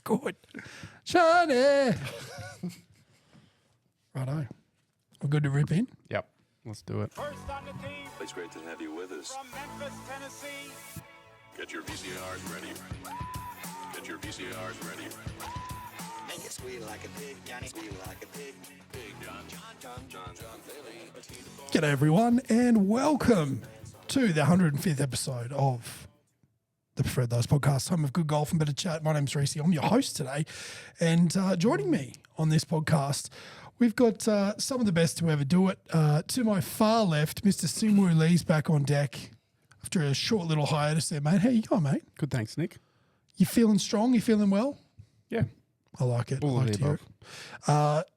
good. Shiny. Righto. We're good to rip in? Yep, let's do it. First on the team It's great to have you with us. from Memphis, Tennessee. Get your VCRs ready. Get your VCRs ready. Make it squeal like a pig, Johnny, squeal like a pig. Big John Bailey. G'day, everyone, and welcome to the 105th episode of the Preferred Those podcast, home of good golf and better chat. My name's Reese. I'm your host today, and joining me on this podcast, we've got some of the best to ever do it. To my far left, Mr. Simwu Lee's back on deck after a short little hiatus there, mate. How you going, mate? Good, thanks, Nick. You feeling strong? You feeling well? Yeah, I like it. all I of like the to hear above. it.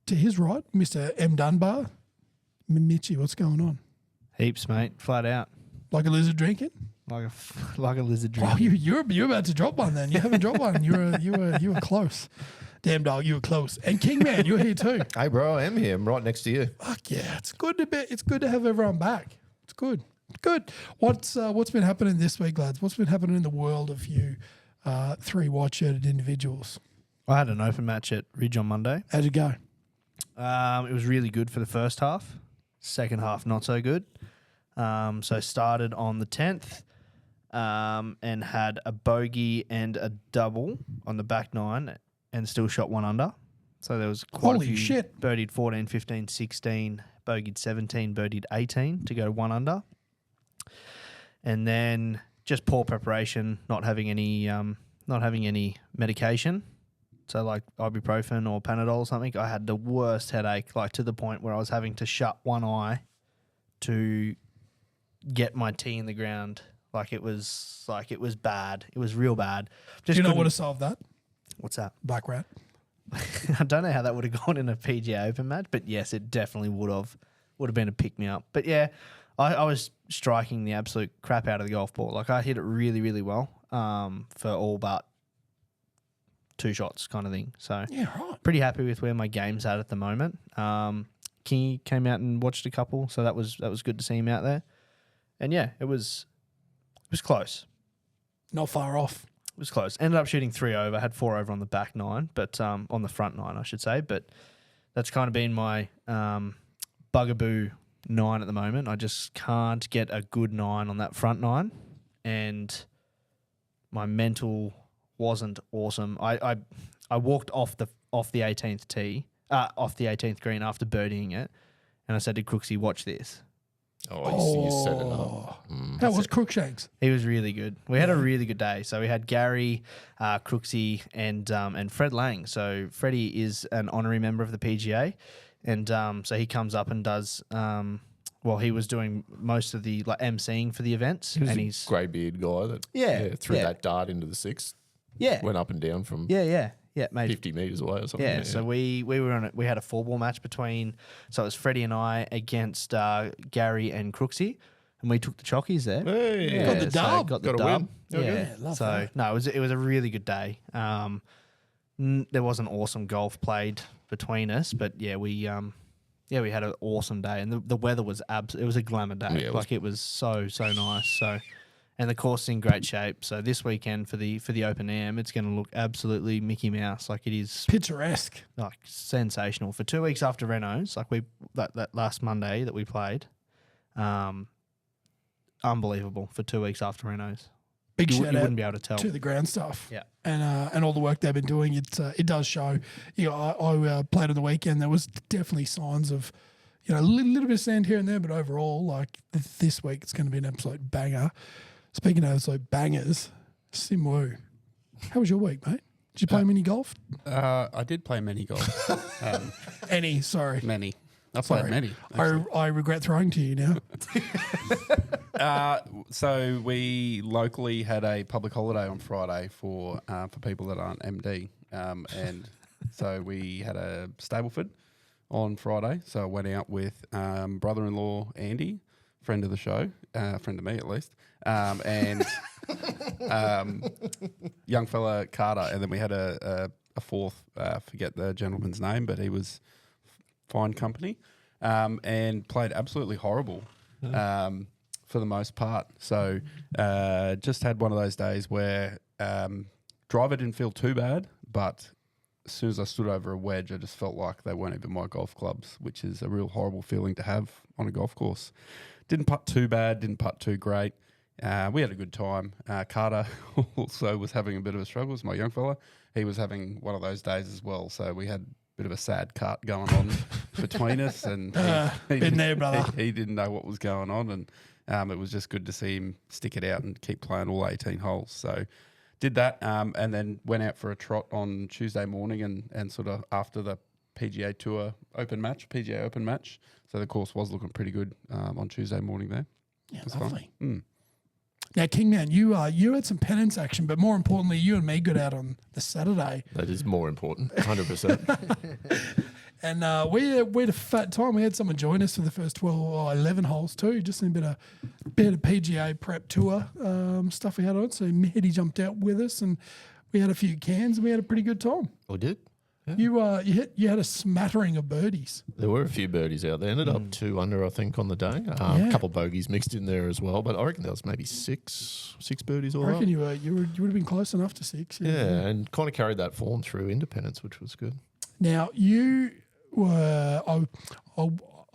To his right, Mr. M. Dunbar. Mitchie, what's going on? Heaps, mate. Flat out. Like a lizard drinking? Like a lizard Oh, drink. you're about to drop one then. You haven't dropped one. You were close. Damn dog, you were close. And Kingman, you're here too. Hey, bro, I am here. I'm right next to you. Fuck yeah, it's good to have everyone back. It's good. Good. What's been happening this week, lads? What's been happening in the world of you three white-shirted individuals? I had an open match at Ridge on Monday. How'd it go? It was really good for the first half. Second half, not so good. So started on the 10th and had a bogey and a double on the back nine and still shot one under. So there was quite Holy a few. shit. Birdied 14, 15, 16, bogeyed 17, birdied 18 to go one under. And then just poor preparation, not having any medication. So like ibuprofen or Panadol or something. I had the worst headache, like to the point where I was having to shut one eye to get my tee in the ground. It was bad. It was real bad. Do you know what to solve that? What's that? Black rat. I don't know how that would have gone in a PGA Open match, but yes, it definitely would have been a pick me up. But yeah, I was striking the absolute crap out of the golf ball. Like I hit it really, really well for all but two shots kind of thing. So Yeah, right. pretty happy with where my game's at the moment. Kingy came out and watched a couple, so that was good to see him out there. And yeah, it was close. Not far off. It was close. Ended up shooting 3 over. Had 4 over on the back nine, but on the front nine, I should say. But that's kind of been my bugaboo 9 at the moment. I just can't get a good 9 on that front nine, and my mental wasn't awesome. I walked off the 18th tee, off the 18th green after birdieing it, and I said to Crooksy, "Watch this." Oh, you set it up. How was Crookshanks? He was really good. We had a really good day. So we had Gary, Crooksy, and Fred Lang. So Freddie is an honorary member of the PGA, and so he comes up and does. He was doing most of the emceeing for the events, and he's Grey beard guy that threw that dart into the sixth. Went up and down from mate. 50 metres away or something. Yeah, so we had a 4-ball match between, so it was Freddie and I against Gary and Crooksy, and we took the chockies there. Hey, Got the dub. Got the Got a dub. win. Yeah, love so that. no, it was a really good day. There wasn't awesome golf played between us, but we had an awesome day, and the weather was it was a glamour day. Yeah, it was so nice. So. And the course is in great shape. So this weekend for the Open Am, it's going to look absolutely Mickey Mouse. Like it is Picturesque. like sensational. For 2 weeks after Renos, like that last Monday that we played, unbelievable for 2 weeks after Renos. Big You shout out wouldn't be able to tell. to the ground stuff. Yeah. And all the work they've been doing. It does show. I played on the weekend. There was definitely signs of, a little bit of sand here and there, but overall, like this week, it's going to be an absolute banger. Speaking of absolute bangers, Simwu, how was your week, mate? Did you play mini golf? I did play many golf. Sorry. Many. I played many. I regret throwing to you now. So we locally had a public holiday on Friday for people that aren't MD, and so we had a Stableford on Friday. So I went out with brother-in-law Andy, friend of the show, friend of me at least, and young fella Carter, and then we had a fourth, forget the gentleman's name, but he was fine company, and played absolutely horrible for the most part. So just had one of those days where driver didn't feel too bad, but as soon as I stood over a wedge, I just felt like they weren't even my golf clubs, which is a real horrible feeling to have on a golf course. Didn't putt too bad, didn't putt too great. We had a good time. Carter also was having a bit of a struggle. It's my young fella. He was having one of those days as well. So we had a bit of a sad cut going on between us. And been there, brother. He didn't know what was going on. And it was just good to see him stick it out and keep playing all 18 holes. So did that and then went out for a trot on Tuesday morning and sort of after the PGA Open match. So the course was looking pretty good on Tuesday morning there. Yeah, It was lovely. fun. Now, Kingman, you had some penance action, but more importantly, you and me got out on the Saturday. That is more important, 100%. And we had a fat time. We had someone join us for the first 12 or 11 holes too, just in a bit of PGA prep tour stuff we had on. So Mehdi jumped out with us and we had a few cans and we had a pretty good time. We did. Yeah. You had a smattering of birdies. There were a few birdies out there. Ended up 2 under, I think, on the day. A couple of bogeys mixed in there as well. But I reckon there was maybe six birdies all I reckon up. you would have been close enough to 6. Yeah, and kind of carried that form through Independence, which was good. Now you were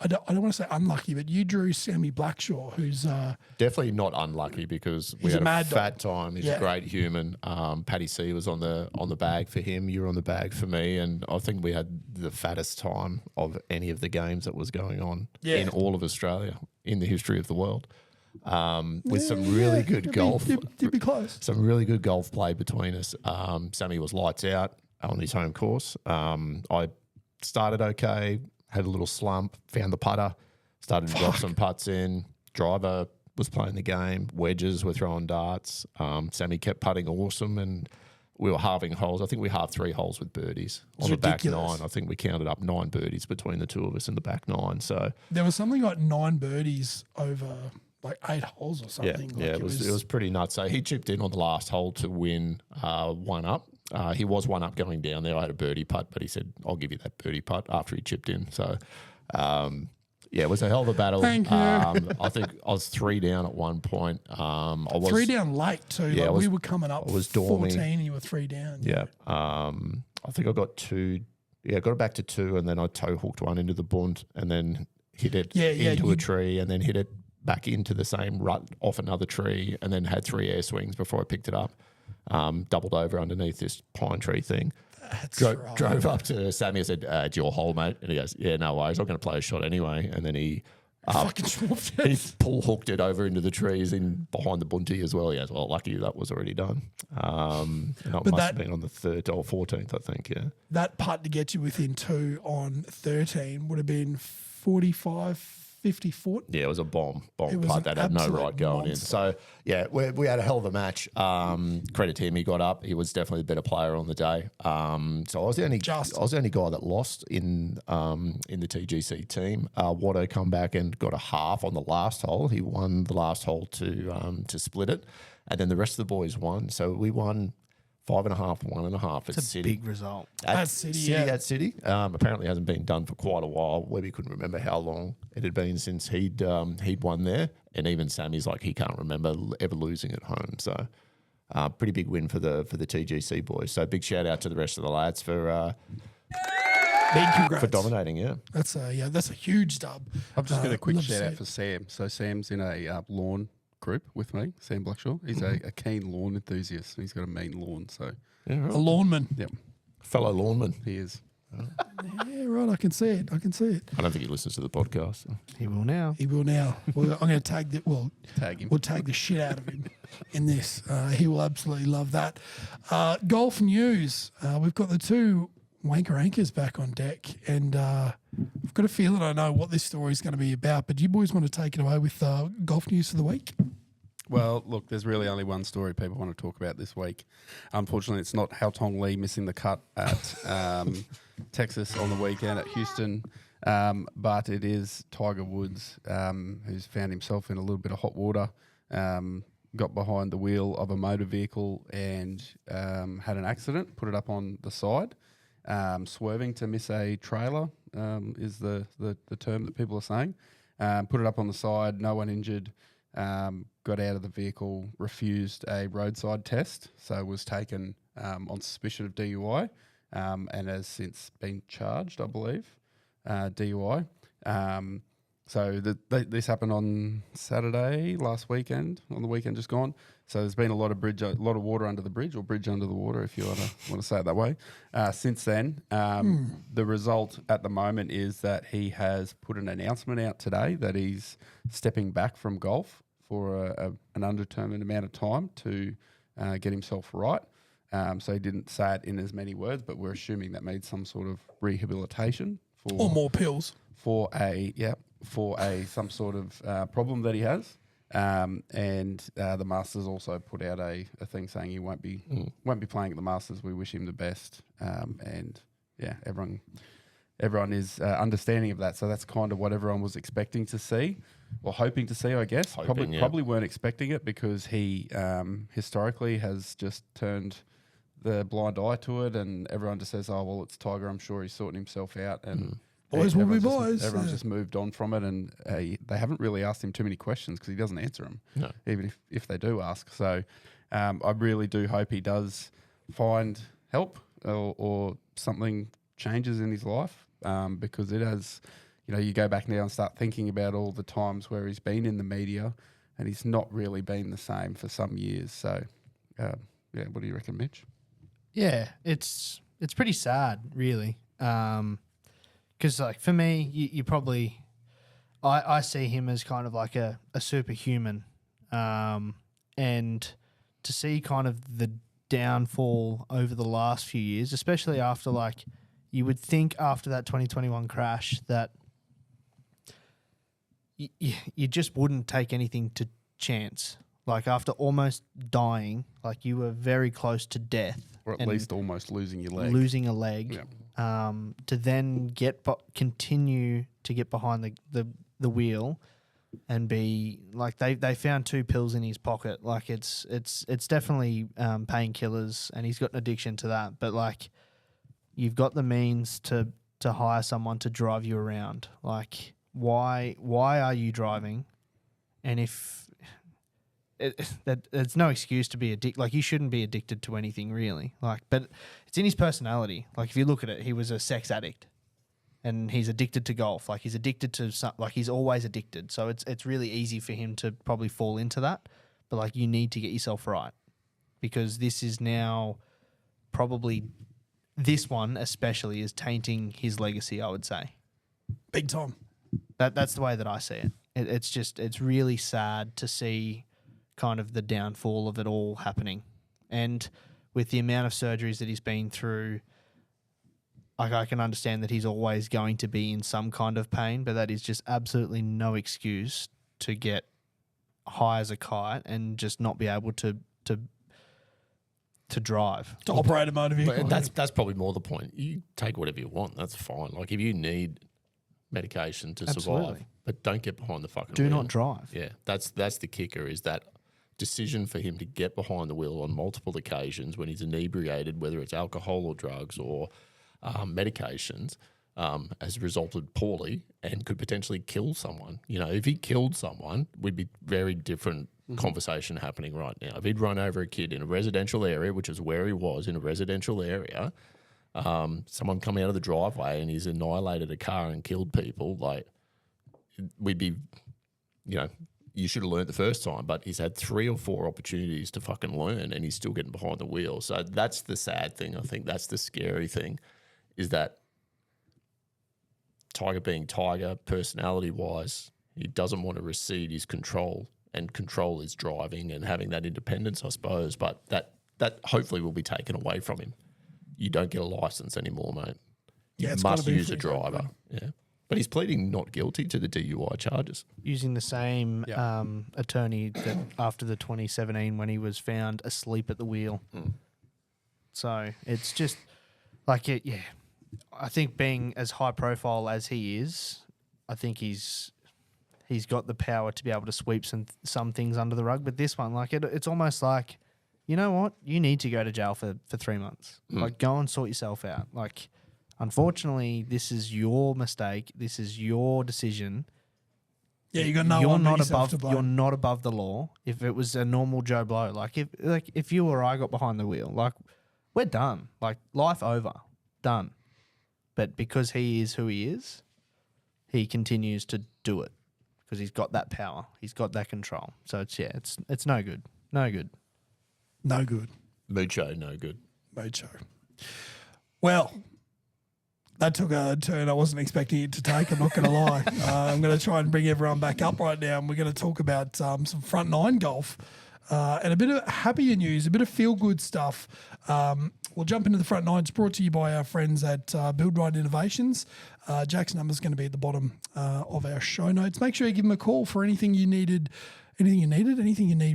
I don't want to say unlucky, but you drew Sammy Blackshaw, who's Definitely not unlucky because we He's had a a mad fat time. He's Yeah. a great human. Paddy C was on the bag for him. You were on the bag for me, and I think we had the fattest time of any of the games that was going on in all of Australia in the history of the world. With some really good golf. You'd be close. Some really good golf play between us. Sammy was lights out on his home course. I started okay, had a little slump, found the putter, started to drop some putts in. Driver was playing the game. Wedges were throwing darts. Sammy kept putting awesome, and we were halving holes. I think we halved 3 holes with birdies on the back ridiculous. 9. I think we counted up 9 birdies between the two of us in the back 9. So There was something like 9 birdies over like 8 holes or yeah, something. Like it was pretty nuts. So he chipped in on the last hole to win 1 up. He was 1 up going down there. I had a birdie putt, but he said, "I'll give you that birdie putt" after he chipped in. So, it was a hell of a battle. Thank you. I think I was 3 down at one point. I was 3 down late too. Yeah, Like we were coming up I was dormy. 14 and you were 3 down. Yeah. I think I got 2. Yeah, got it back to 2, and then I toe hooked 1 into the bunt, and then hit it into a tree, and then hit it back into the same rut off another tree, and then had 3 air swings before I picked it up. Doubled over underneath this pine tree thing. Drove up to Sammy and said, "It's your hole, mate." And he goes, "Yeah, no worries. I'm going to play a shot anyway." And then he Fucking schmooped he it. pull hooked it over into the trees in behind the bunty as well. He goes, "Well, lucky that was already done." And it must have been on the 3rd or 14th, I think. Yeah. That putt to get you within 2 on 13 would have been 45, 50 foot. Yeah, it was a bomb It was putt an that had no absolute right going monster. in. So, yeah, we had a hell of a match. Credit to him, he got up. He was definitely the better player on the day. So I was the only guy that lost in the TGC team. Watto come back and got a half on the last hole. He won the last hole to split it, and then the rest of the boys won. So we won 5.5, 1.5 at It's a City. big result. At City, yeah. At City. Apparently hasn't been done for quite a while. Webby couldn't remember how long it had been since he'd won there, and even Sammy's like he can't remember ever losing at home. So pretty big win for the TGC boys. So big shout out to the rest of the lads for Big congrats. dominating. Yeah, That's a huge dub. I've just got a quick love to shout see out it. for Sam. So Sam's in a lawn group with me, Sam Blackshaw. He's a keen lawn enthusiast. And he's got a mean lawn, so A lawnman. yep, fellow lawnman. he is. Yeah, right. I can see it. I don't think he listens to the podcast. So. He will now. He will now. I'm going to tag the Tag him. We'll tag the shit out of him in this. He will absolutely love that. Golf news. We've got the 2 wanker anchors back on deck, and I've got a feeling I know what this story is going to be about. But you boys want to take it away with golf news for the week? Well, look, there's really only one story people want to talk about this week. Unfortunately, it's not Hao Tong Lee missing the cut at Texas on the weekend at Houston, but it is Tiger Woods, who's found himself in a little bit of hot water, got behind the wheel of a motor vehicle and had an accident, put it up on the side, swerving to miss a trailer is the term that people are saying. Put it up on the side, no one injured. Got out of the vehicle, refused a roadside test, so was taken on suspicion of DUI, and has since been charged, I believe, DUI. So this happened on Saturday last weekend, on the weekend just gone. So there's been a lot of water under the bridge, or bridge under the water, if you want to say it that way. Since then, the result at the moment is that he has put an announcement out today that he's stepping back from golf for an undetermined amount of time to get himself right. So he didn't say it in as many words, but we're assuming that means some sort of rehabilitation or more pills for some sort of problem that he has. And the Masters also put out a thing saying he won't be playing at the Masters. We wish him the best. And yeah, everyone is understanding of that. So that's kind of what everyone was expecting to see, or hoping to see, I guess. Probably weren't expecting it, because he historically has just turned the blind eye to it, and everyone just says, "Oh well, it's Tiger. I'm sure he's sorting himself out." And boys will be boys. Everyone's just moved on from it, and they haven't really asked him too many questions because he doesn't answer them, even if they do ask. So I really do hope he does find help or something changes in his life, because it has, you go back now and start thinking about all the times where he's been in the media and he's not really been the same for some years. So, what do you reckon, Mitch? Yeah, it's pretty sad, really. Because, like, for me, you probably... I see him as kind of like a superhuman. And to see kind of the downfall over the last few years, especially after, like, you would think after that 2021 crash that you just wouldn't take anything to chance. Like, after almost dying, like, you were very close to death. Or at least almost losing your leg. Losing a leg. Yeah. To then continue to get behind the wheel and be like they found 2 pills in his pocket. Like, it's definitely painkillers, and he's got an addiction to that. But, like, you've got the means to hire someone to drive you around. Like, why are you driving? And if it's no excuse to be addicted. Like, you shouldn't be addicted to anything, really. Like, but it's in his personality. Like, if you look at it, he was a sex addict, and he's addicted to golf. Like, he's addicted to he's always addicted. So it's really easy for him to probably fall into that. But, like, you need to get yourself right, because this is now probably, this one especially, is tainting his legacy, I would say. Big time. That's the way that I see it. It's really sad to see kind of the downfall of it all happening. And with the amount of surgeries that he's been through, I can understand that he's always going to be in some kind of pain, but that is just absolutely no excuse to get high as a kite and just not be able to drive. To operate a motor vehicle. But that's probably more the point. You take whatever you want. That's fine. Like, if you need medication to survive, but don't get behind the fucking wheel. Do not drive. Yeah, that's the kicker, is that decision for him to get behind the wheel on multiple occasions when he's inebriated, whether it's alcohol or drugs or medications, has resulted poorly and could potentially kill someone. If he killed someone, we'd be very different conversation happening right now. If he'd run over a kid in a residential area, which is where he was, in a residential area, someone come out of the driveway and he's annihilated a car and killed people, like, we'd be, you should have learned the first time, but he's had 3 or 4 opportunities to fucking learn, and he's still getting behind the wheel. So that's the sad thing. I think that's the scary thing, is that Tiger being Tiger, personality-wise, he doesn't want to recede his control, and control is driving and having that independence, I suppose, but that hopefully will be taken away from him. You don't get a license anymore, mate. You must use a driver. Yeah. But he's pleading not guilty to the DUI charges. Using the same attorney that after the 2017 when he was found asleep at the wheel. So it's just like it. Yeah, I think being as high profile as he is, I think he's got the power to be able to sweep some things under the rug. But this one, like it's almost like, you know what, you need to go to jail for 3 months. Like, go and sort yourself out. Like, unfortunately, this is your mistake. This is your decision. Yeah, you got no one yourself to blame. You're not above the law. If it was a normal Joe Blow, like if you or I got behind the wheel, like, we're done. Like, life over. Done. But because he is who he is, he continues to do it because he's got that power. He's got that control. So, it's no good. No good. No good. Mucho, no good. Mojo. Well, that took a turn I wasn't expecting it to take. I'm not going to lie. I'm going to try and bring everyone back up right now, and we're going to talk about some front nine golf and a bit of happier news, a bit of feel good stuff. We'll jump into the front nine. It's brought to you by our friends at Build Right Innovations. Jack's number is going to be at the bottom of our show notes. Make sure you give them a call for anything you need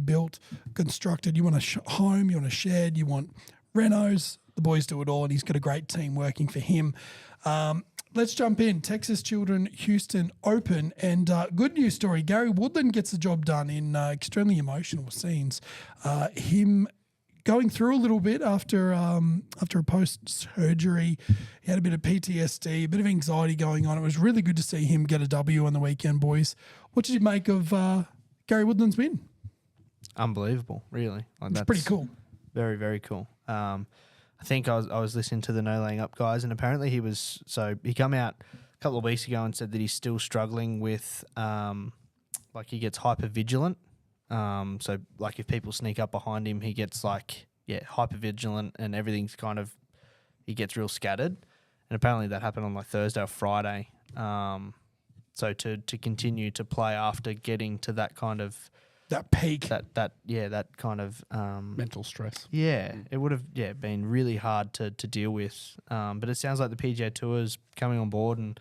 built, constructed. You want a home, you want a shed, you want renos. The boys do it all, and he's got a great team working for him. Let's jump in. Texas Children Houston Open, and good news story. Gary Woodland gets the job done in extremely emotional scenes. Him going through a little bit after a post-surgery. He had a bit of PTSD, a bit of anxiety going on. It was really good to see him get a W on the weekend, boys. What did you make of Gary Woodland's win? Unbelievable, really. Like, It's pretty cool. Very, very cool. I think I was listening to the No Laying Up guys, and apparently he come out a couple of weeks ago and said that he's still struggling with, like, he gets hyper vigilant. So like if people sneak up behind him, he gets hyper vigilant, and everything's he gets real scattered. And apparently that happened on like Thursday or Friday. So to continue to play after getting to that kind of that peak, that kind of mental stress. Yeah, it would have been really hard to deal with. But it sounds like the PGA Tour is coming on board and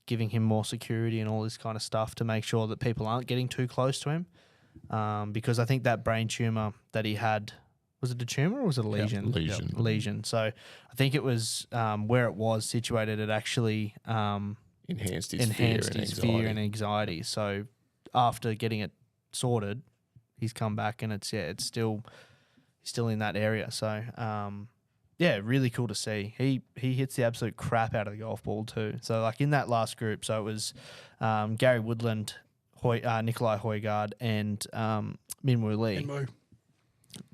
giving him more security and all this kind of stuff to make sure that people aren't getting too close to him. Because I think that brain tumor that he had, was it a tumor or was it a lesion? Lesion. Lesion. So I think it was where it was situated. It actually enhanced his fear and anxiety. So after getting it sorted, he's come back and it's still in that area. So really cool to see. He hits the absolute crap out of the golf ball too. So like in that last group, so it was Gary Woodland, Nikolai Højgaard, and Minwoo Lee.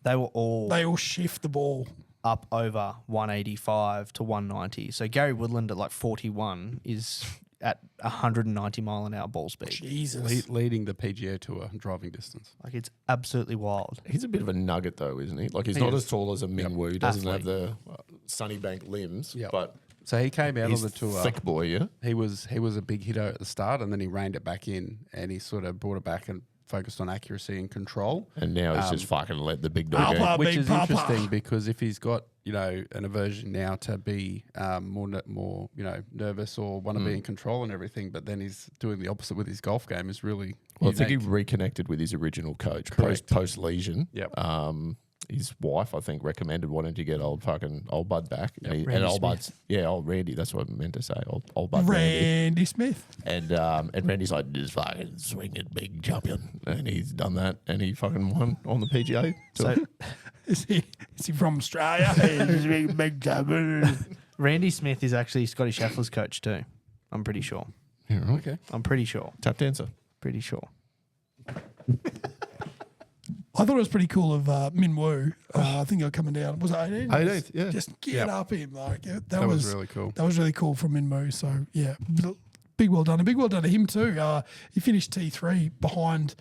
They all shift the ball up over 185 to 190. So Gary Woodland at like 41 is at 190 mile an hour ball speed. Jesus. Leading the PGA Tour driving distance. Like, it's absolutely wild. He's a bit of a nugget though, isn't he? Like, he's not as tall as a Minwoo. He doesn't have the Sunnybank limbs, but so he came out on the tour. Thick boy, yeah. He was a big hitter at the start, and then he reined it back in, and he sort of brought it back and focused on accuracy and control. And now he's just fucking let the big dog go. Which is interesting because if he's got an aversion now to be more nervous or want to be in control and everything, but then he's doing the opposite with his golf game is really. Well, unique. I think he reconnected with his original coach post lesion. Yep. His wife, I think, recommended wanting to get old Bud back. Yep. And old Bud's, old Randy. That's what I meant to say. Old Bud Randy Smith. And Randy's like, just fucking swing it, big champion. And he's done that, and he fucking won on the PGA. So is he from Australia? He's a big champion. Randy Smith is actually Scotty Scheffler's coach too. I'm pretty sure. Yeah, right. Okay. I'm pretty sure. Tap dancer. Pretty sure. I thought it was pretty cool of Minwoo. I think they were coming down. Was it 18? 18th, yeah. Just get up him. That was really cool. That was really cool from Minwoo. So, yeah, big well done. And big well done to him too. He finished T3 behind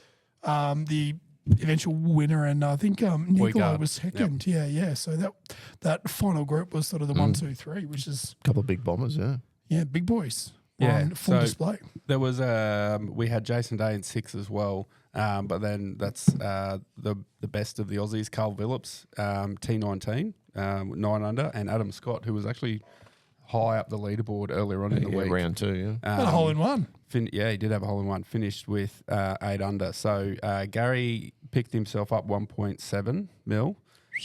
the eventual winner, and I think Nikolai was second. Yep. Yeah. So that final group was sort of the 1, 2, 3, which is a couple of big bombers, yeah. Yeah, big boys. Yeah, on full display. There was we had Jason Day in 6 as well, but then that's the best of the Aussies. Carl Phillips, T19, 9 under, and Adam Scott, who was actually high up the leaderboard earlier on in the week. Round 2, yeah. Had a hole in one. He did have a hole in one. Finished with 8 under. So Gary picked himself up 1.7 mil,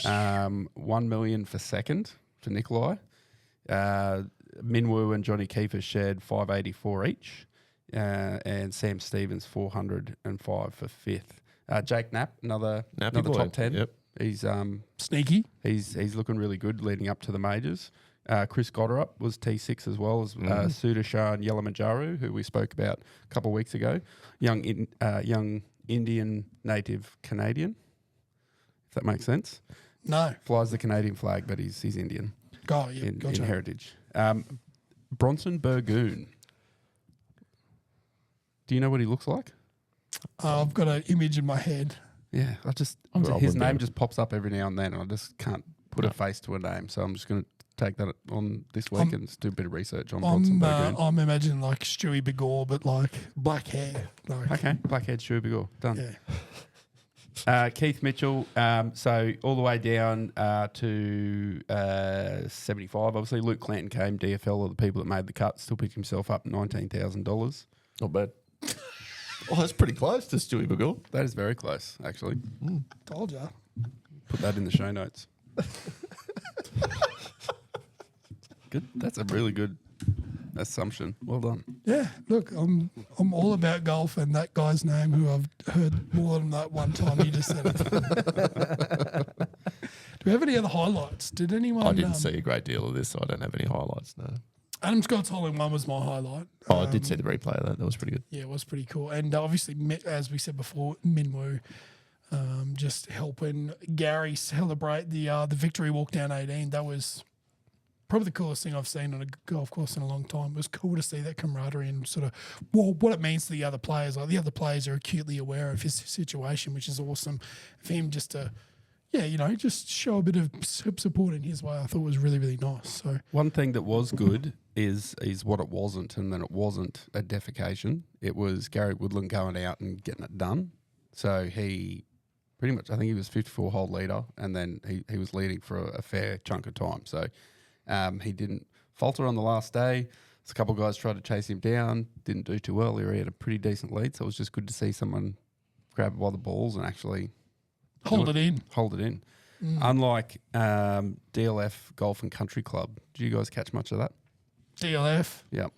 1 million for second for Nikolai. Minwoo and Johnny Kiefer shared 584 each, and Sam Stevens 405 for fifth. Jake Knapp, another top 10. Yep. He's sneaky. He's looking really good leading up to the majors. Chris Gotterup was T6 as well as Sudarshan Yellamajaru, who we spoke about a couple of weeks ago. Young Indian native Canadian, if that makes sense. No. Flies the Canadian flag, but he's Indian Oh, yeah. in Gotcha. heritage. Bronson Burgoon. Do you know what he looks like? I've got an image in my head. Yeah, his wouldn't name be- just pops up every now and then, and I just can't put a face to a name. So I'm just going to take that on this week and just do a bit of research on Bronson Burgoon. I'm imagining like Stewie Begore, but like black hair. Like, Okay, blackhead Stewie Begore, done. Yeah. Keith Mitchell, so all the way down to 75. Obviously, Luke Clanton came, DFL, of the people that made the cut, still picked himself up $19,000. Not bad. Oh, that's pretty close to Stewie Begore. That is very close, actually. Told ya. Put that in the show notes. Good. That's a really good assumption. Well done. Yeah, look, I'm all about golf and that guy's name who I've heard more than that one time he just said it. Do we have any other highlights? Did anyone? I didn't see a great deal of this, so I don't have any highlights, no. Adam Scott's hole in one was my highlight. Oh, I did see the replay of that. That was pretty good. Yeah, it was pretty cool. And obviously, as we said before, Minwoo just helping Gary celebrate the victory walk down 18. That was probably the coolest thing I've seen on a golf course in a long time. It was cool to see that camaraderie and sort of what it means to the other players. Like the other players are acutely aware of his situation, which is awesome. For him just to, just show a bit of support in his way, I thought was really, really nice. So One thing that was good is what it wasn't, and then it wasn't a defecation. It was Gary Woodland going out and getting it done. So he pretty much, I think he was 54-hole leader, and then he was leading for a fair chunk of time. So he didn't falter on the last day. So a couple of guys tried to chase him down, didn't do too well. He had a pretty decent lead, so it was just good to see someone grab it by the balls and actually hold it in. Hold it in. Unlike DLF Golf and Country Club. Did you guys catch much of that? DLF. Yep.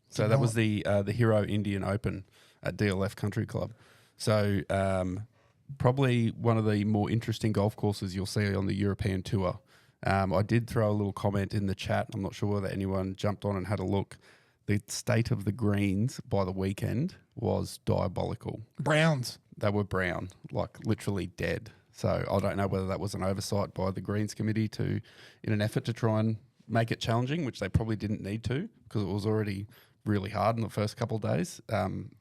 So that was the Hero Indian Open at DLF Country Club. So probably one of the more interesting golf courses you'll see on the European Tour. I did throw a little comment in the chat. I'm not sure whether anyone jumped on and had a look. The state of the greens by the weekend was diabolical. Browns. They were brown, like literally dead. So I don't know whether that was an oversight by the Greens Committee in an effort to try and make it challenging, which they probably didn't need to because it was already really hard in the first couple of days.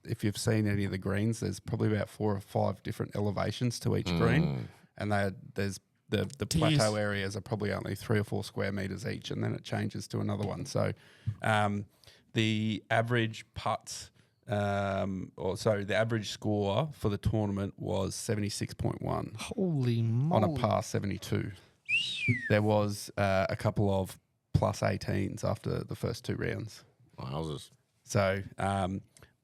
If you've seen any of the greens, there's probably about 4 or 5 different elevations to each green, and there's the plateau areas are probably only 3 or 4 square meters each, and then it changes to another one. So the average putts. The average score for the tournament was 76.1 Holy moly. on a par 72. There was a couple of plus 18s after the first 2 rounds. Wowzers. So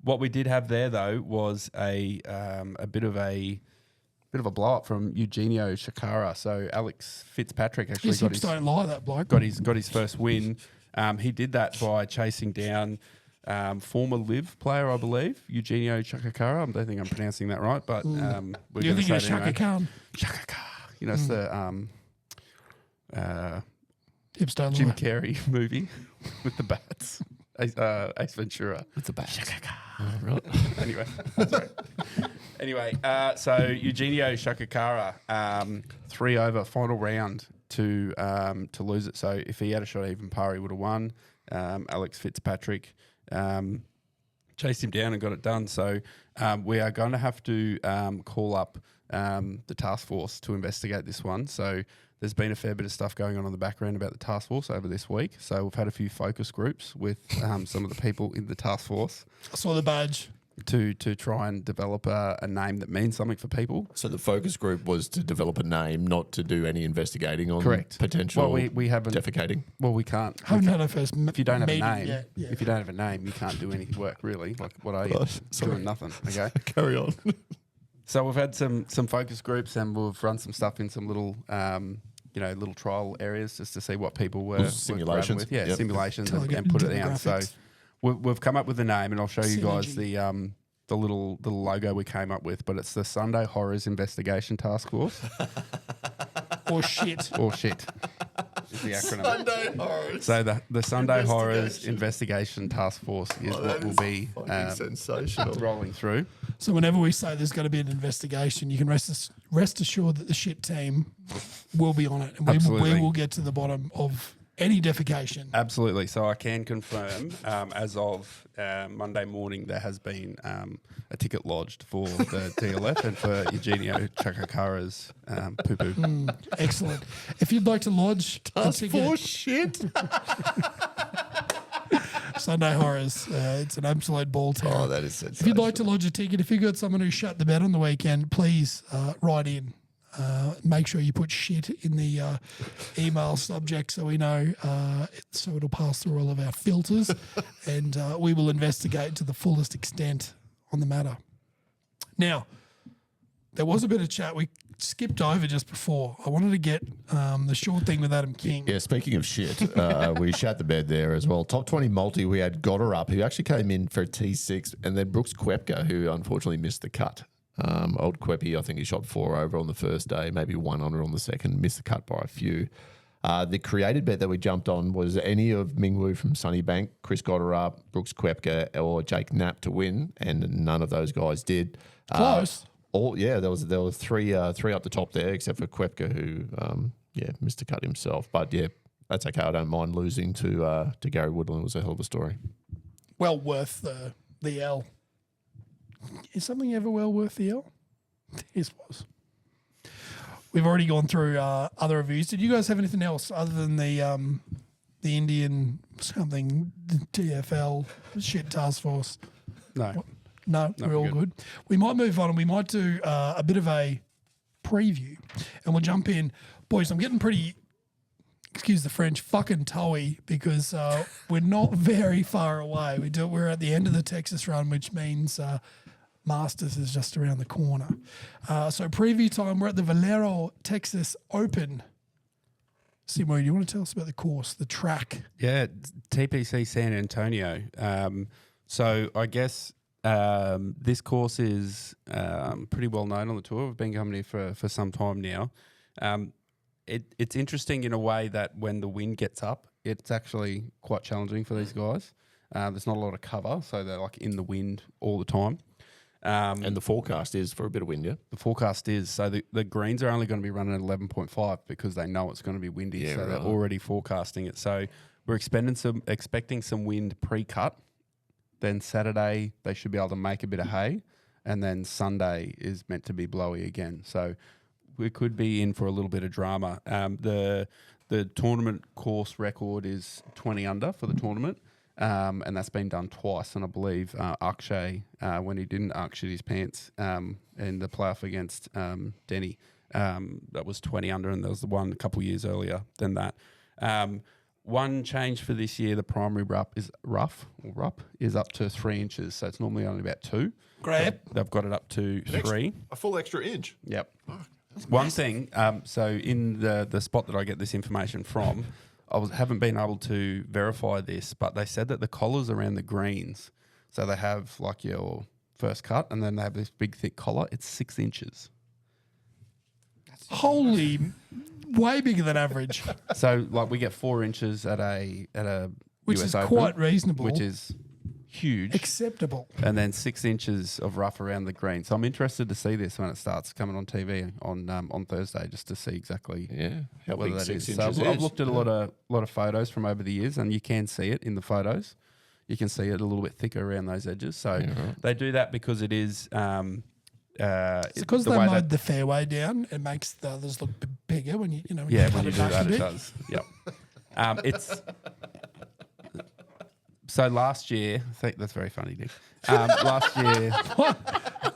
what we did have there though was a bit of a blow up from Eugenio Shakara. So Alex Fitzpatrick actually His hips don't lie, that bloke. got his first win. He did that by chasing down former Live player, I believe, Eugenio Chakakara. I don't think I'm pronouncing that right, but we're You going to think say it's it anyway. Shaka Khan? Chaka Khan. You know, it's the Hips don't Jim lie. Carrey movie with the bats. Ace Ventura. With the bat. Right. Anyway, sorry. Anyway, so Eugenio Chakakara, 3 over final round to lose it. So if he had a shot even par, he would have won. Alex Fitzpatrick chased him down and got it done. So we are going to have to call up the task force to investigate this one. So there's been a fair bit of stuff going on in the background about the task force over this week. So we've had a few focus groups with some of the people in the task force I saw the badge. to try and develop a name that means something for people. So the focus group was to develop a name, not to do any investigating on Correct. potential Well, we haven't defecating. Well, we can't. Haven't had a first If you don't have a meeting name, yet. Yeah. if you don't have a name, you can't do any work really. Like what are you doing? Nothing. Okay. Carry on. So we've had some focus groups and we've run some stuff in some little little trial areas just to see what people were Simulations. grabbing with. Yeah, Yep. simulations Target and put it down. So demographics. we've come up with a name, and I'll show you guys Synergy. the little logo we came up with. But it's the Sunday Horrors Investigation Task Force. Or shit. Or shit is the acronym. Sunday horrors. So the Sunday Horrors Investigation Task Force is what will be sensational. rolling through. So whenever we say there's going to be an investigation, you can rest assured that the shit team will be on it, and we Absolutely. will get to the bottom of any defecation. Absolutely. So I can confirm, as of Monday morning, there has been a ticket lodged for the DLF and for Eugenio Chakakara's poo-poo. Excellent. If you'd like to lodge a ticket, shit. Sunday Horrors, it's an absolute ball terror. Oh, that is If you'd like to lodge a ticket, if you've got someone who shut the bed on the weekend, please write in. Make sure you put shit in the email subject so we know, so it'll pass through all of our filters, and we will investigate to the fullest extent on the matter. Now, there was a bit of chat we skipped over just before. I wanted to get the short thing with Adam King. Yeah, speaking of shit, we shat the bed there as well. Top 20 multi, we had Goddard, who actually came in for a T6, and then Brooks Koepka, who unfortunately missed the cut. Old Queppy, I think he shot 4 over on the first day, maybe 1 under on the second, missed the cut by a few. The created bet that we jumped on was any of Mingwu from Sunnybank, Chris Goddard, Brooks Koepka, or Jake Knapp to win, and none of those guys did. Close. There was three up the top there, except for Koepka, who missed the cut himself. But yeah, that's okay. I don't mind losing to Gary Woodland. It was a hell of a story. Well worth the L. Is something ever well worth the L? This was. We've already gone through other reviews. Did you guys have anything else other than the Indian something TFL shit task force? No. No, we're all good. We might move on and we might do a bit of a preview, and we'll jump in. Boys, I'm getting pretty, excuse the French, fucking toey because we're not very far away. We're at the end of the Texas run, which means Masters is just around the corner. So preview time, we're at the Valero Texas Open. Simo, do you want to tell us about the course, the track? Yeah, TPC San Antonio. So I guess this course is pretty well known on the tour. I've been coming here for some time now. It's interesting in a way that when the wind gets up, it's actually quite challenging for these guys. There's not a lot of cover, so they're like in the wind all the time. And the forecast is for a bit of wind, yeah? The forecast is, so the greens are only going to be running at 11.5 because they know it's going to be windy, Yeah, so right. they're already forecasting it. So we're expecting some wind pre-cut. Then Saturday, they should be able to make a bit of hay. And then Sunday is meant to be blowy again. So we could be in for a little bit of drama. The tournament course record is 20 under for the tournament. And that's been done twice. And I believe Akshay, when he didn't shit his pants in the playoff against Denny, that was 20 under. And there was the one a couple of years earlier than that. One change for this year, the primary rup is up to 3 inches. So it's normally only about 2. Great. They've got it up to 3. A full extra inch. Yep. One thing, so in the spot that I get this information from, haven't been able to verify this, but they said that the collars around the greens, so they have like your first cut and then they have this big thick collar, it's 6 inches. Holy, way bigger than average, So like we get 4 inches at a which US is Open, quite reasonable, which is huge. acceptable. And then 6 inches of rough around the green. So I'm interested to see this when it starts coming on TV on Thursday, just to see exactly How whether big that 6 is. So inches I've is. looked at a lot of photos from over the years, and you can see it in the photos. You can see it a little bit thicker around those edges. So they do that because it is. It's because they mowed the fairway down. It makes the others look bigger when you when yeah, cut when you it do back a that, it bit. does. Yep. It's. So last year, I think that's very funny, Nick. Last year,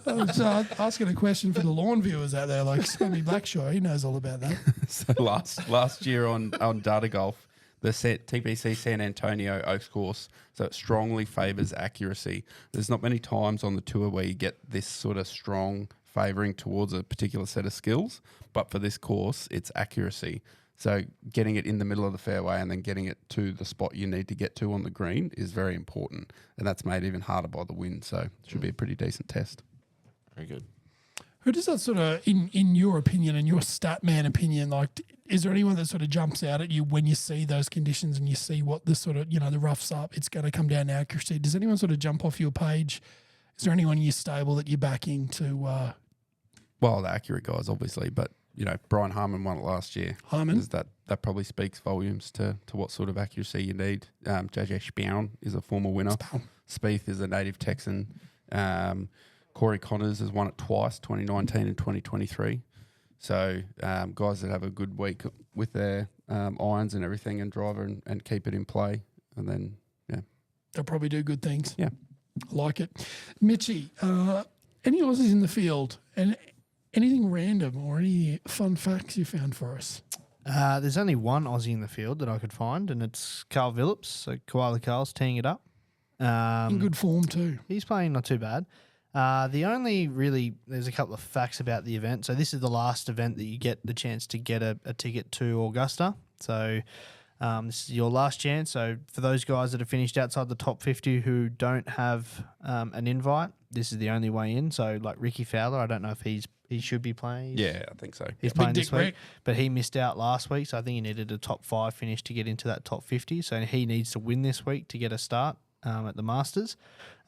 I was asking a question for the lawn viewers out there, like Sammy Blackshaw. He knows all about that. so last year on Data Golf, the TPC San Antonio Oaks course, so it strongly favours accuracy. There's not many times on the tour where you get this sort of strong favouring towards a particular set of skills, but for this course, it's accuracy. So getting it in the middle of the fairway and then getting it to the spot you need to get to on the green is very important, and that's made even harder by the wind. So it should be a pretty decent test. Very good. Who does that sort of, in your opinion and your stat man opinion, like, is there anyone that sort of jumps out at you when you see those conditions and you see what the sort of, the rough's up, it's going to come down to accuracy? Does anyone sort of jump off your page Is there anyone in your stable that you're backing to Well, the accurate guys, obviously, but Brian Harmon won it last year. Harmon? That probably speaks volumes to what sort of accuracy you need. JJ Spown is a former winner. Spieth is a native Texan. Corey Connors has won it twice, 2019 and 2023. So guys that have a good week with their irons and everything and driver and keep it in play, and then they'll probably do good things. Yeah, I like it. Mitchie, any Aussies in the field and anything random or any fun facts you found for us? There's only one Aussie in the field that I could find, and it's Carl Phillips. So Koala Carl's teeing it up. In good form too. He's playing not too bad. There's a couple of facts about the event. So this is the last event that you get the chance to get a ticket to Augusta. So this is your last chance. So for those guys that have finished outside the top 50 who don't have an invite, this is the only way in. So like Ricky Fowler, I don't know if he should be playing. Yeah, I think so. He's playing this week, but he missed out last week. So I think he needed a top 5 finish to get into that top 50. So he needs to win this week to get a start at the Masters.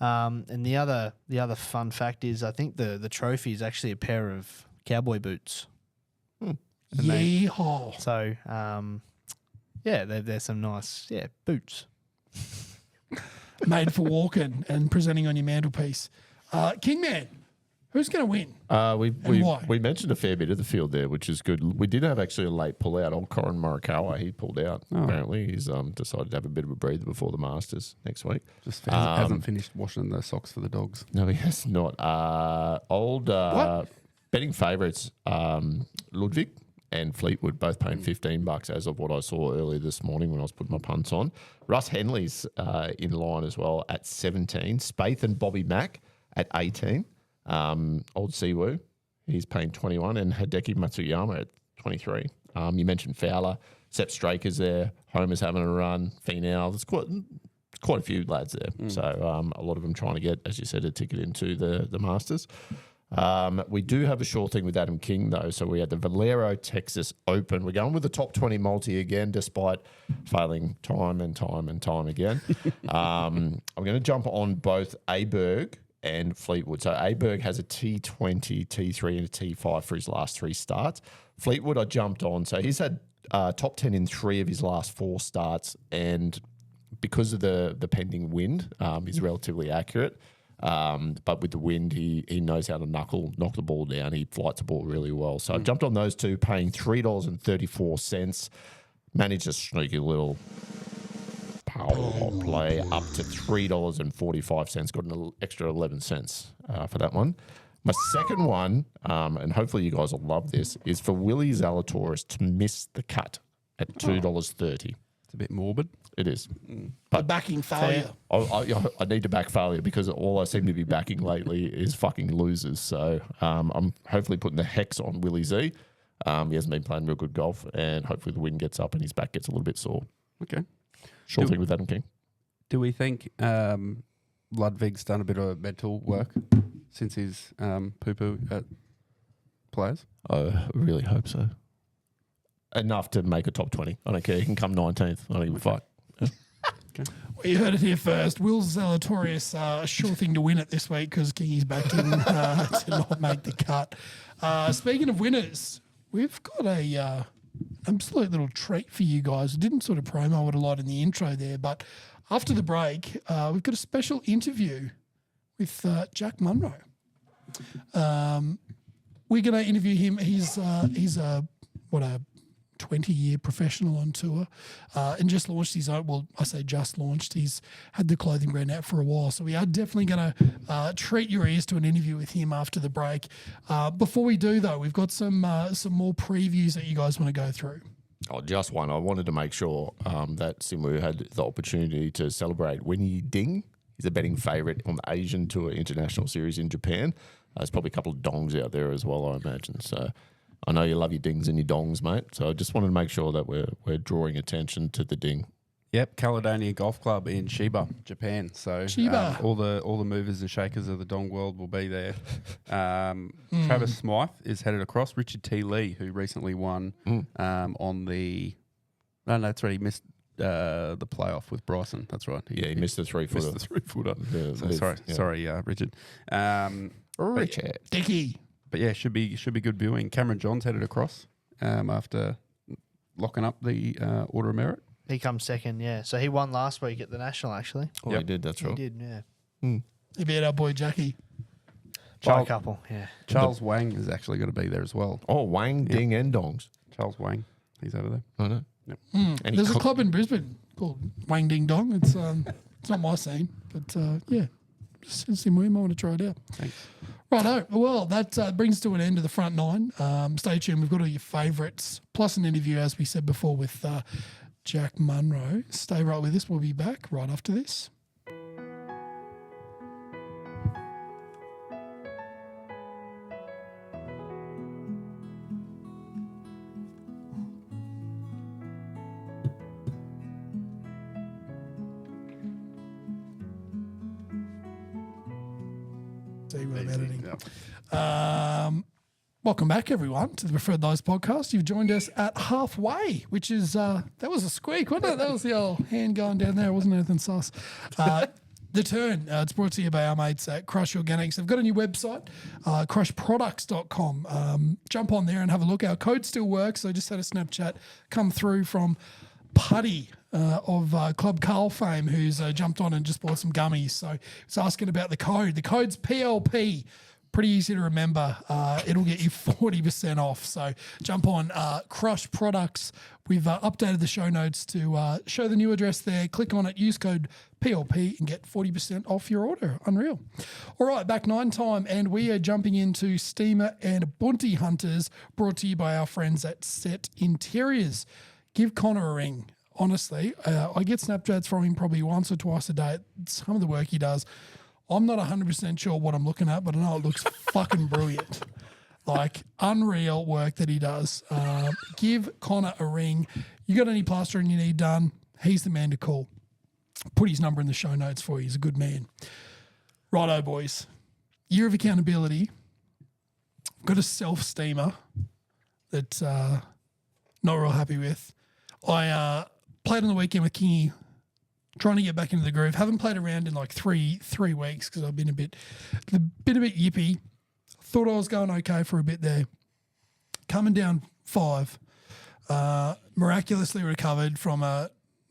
And the other fun fact is I think the trophy is actually a pair of cowboy boots. Yeehaw. So, there's some nice boots. Made for walking and presenting on your mantelpiece. Kingman, who's going to win? Why? We mentioned a fair bit of the field there, which is good. We did have actually a late pull out on Corin Morikawa. He pulled out. Apparently, he's decided to have a bit of a breather before the Masters next week. Just hasn't finished washing the socks for the dogs. No, he has not. Betting favourites, Ludwig and Fleetwood both paying $15 as of what I saw earlier this morning when I was putting my punts on. Russ Henley's in line as well at 17. Spaeth and Bobby Mack at 18. Old Siwoo, he's paying 21, and Hideki Matsuyama at 23. You mentioned Fowler. Sepp Straker's there. Homer's having a run. Finau. There's quite a few lads there. So a lot of them trying to get, as you said, a ticket into the Masters. We do have a sure thing with Adam King, though. So we had the Valero Texas Open. We're going with the top 20 multi again, despite failing time and time again. I'm going to jump on both Aberg and Fleetwood. So Aberg has a T20, T3, and a T5 for his last 3 starts. Fleetwood I jumped on. So he's had top 10 in 3 of his last 4 starts. And because of the pending wind, he's relatively accurate. But with the wind, he knows how to knock the ball down. He flights the ball really well. So I jumped on those two, paying $3.34. Managed a sneaky little power play up to $3.45. Got an extra 11 cents for that one. My second one, and hopefully you guys will love this, is for Willie Zalatoris to miss the cut at $2.30. It's a bit morbid. It is. But backing failure. I need to back failure because all I seem to be backing lately is fucking losers. So I'm hopefully putting the hex on Willie Z. He hasn't been playing real good golf, and hopefully the wind gets up and his back gets a little bit sore. Okay. Sure thing with Adam King. Do we think Ludwig's done a bit of mental work since his poo-poo at Players? I really hope so. Enough to make a top 20. I don't care. He can come 19th. I don't even fight. Well, you heard it here first. Will Zalatoris, a sure thing to win it this week because Kingy's backed him to not make the cut. Speaking of winners, we've got a absolute little treat for you guys. I didn't sort of promo it a lot in the intro there, but after the break, we've got a special interview with Jack Munro. We're going to interview him. He's a 20-year professional on tour and just launched his own, well, I say just launched, he's had the clothing brand out for a while. So we are definitely going to treat your ears to an interview with him after the break. Before we do, though, we've got some more previews that you guys want to go through. Oh, just one. I wanted to make sure that Simu had the opportunity to celebrate Winnie Ding. He's a betting favourite on the Asian Tour International Series in Japan. There's probably a couple of dongs out there as well, I imagine. So I know you love your dings and your dongs, mate. So I just wanted to make sure that we're drawing attention to the ding. Yep, Caledonia Golf Club in Chiba, Japan. So Chiba. All the movers and shakers of the dong world will be there. Travis Smythe is headed across. Richard T. Lee, who recently won on the... No, that's right. He missed the playoff with Bryson. That's right. He missed the 3-footer. Missed the 3-footer. Yeah, Sorry, Richard. Richard. Dicky. But yeah, should be good viewing. Cameron Johns headed across after locking up the Order of Merit. He comes second, yeah. So he won last week at the National, actually. Oh, Yep. he did. That's He right. did, yeah. He beat our boy Jackie. By a couple, yeah. Charles Wang is actually going to be there as well. Oh, Wang, Ding, and Dongs. Charles Wang, he's over there. I know. Yep. And There's a club in Brisbane called Wang Ding Dong. It's not my scene, but yeah, just in we might want to try it out. Thanks. Righto. Well, that brings to an end of the front nine. Stay tuned. We've got all your favourites, plus an interview, as we said before, with Jack Munro. Stay right with us. We'll be back right after this. See where I'm editing. Yep. Welcome back, everyone, to the Preferred Those podcast. You've joined us at halfway, which is that was a squeak, wasn't it? That was the old hand going down there. It wasn't anything sus. The Turn. It's brought to you by our mates at Crush Organics. They've got a new website, crushproducts.com. Jump on there and have a look. Our code still works. So I just had a Snapchat come through from Putty of Club Carl fame, who's jumped on and just bought some gummies. So he's asking about the code. The code's PLP. Pretty easy to remember. It'll get you 40% off. So jump on Crush Products. We've updated the show notes to show the new address there. Click on it, use code PLP and get 40% off your order. Unreal. All right, back 9 time, and we are jumping into Steamer and Bounty Hunters, brought to you by our friends at Set Interiors. Give Connor a ring. Honestly, I get Snapchats from him probably once or twice a day at some of the work he does. I'm not 100% sure what I'm looking at, but I know it looks fucking brilliant. Like, unreal work that he does. Give Connor a ring. You got any plastering you need done, he's the man to call. Put his number in the show notes for you. He's a good man. Righto, boys. Year of accountability. Got a self-steamer that not real happy with. I played on the weekend with Kingy, trying to get back into the groove. Haven't played around in like three weeks because I've been a bit yippy. Thought I was going okay for a bit there. Coming down 5. Miraculously recovered from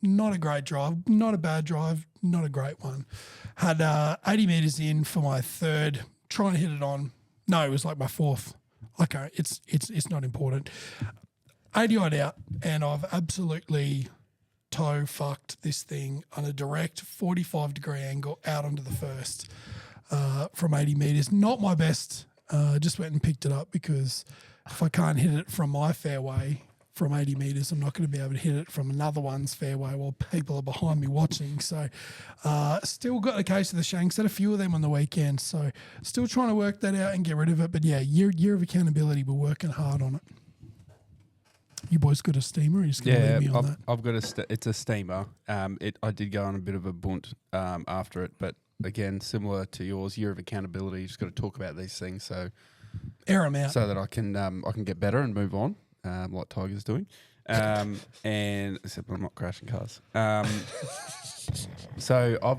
not a great drive, not a bad drive, not a great one. Had 80 metres in for my third, trying to hit it on. No, it was like my fourth. Okay, it's not important. 80 odd out, and I've absolutely toe fucked this thing on a direct 45-degree angle out onto the first from 80 metres. Not my best. Just went and picked it up because if I can't hit it from my fairway from 80 metres, I'm not going to be able to hit it from another one's fairway while people are behind me watching. So still got a case of the shanks. Had a few of them on the weekend. So still trying to work that out and get rid of it. But yeah, year of accountability. We're working hard on it. You boys got a steamer? Or you just going to leave me on that? I've got it's a steamer. I did go on a bit of a bunt after it, but again, similar to yours, year of accountability. You just got to talk about these things so air them out so that I can get better and move on, like Tiger's doing. And except I'm not crashing cars. So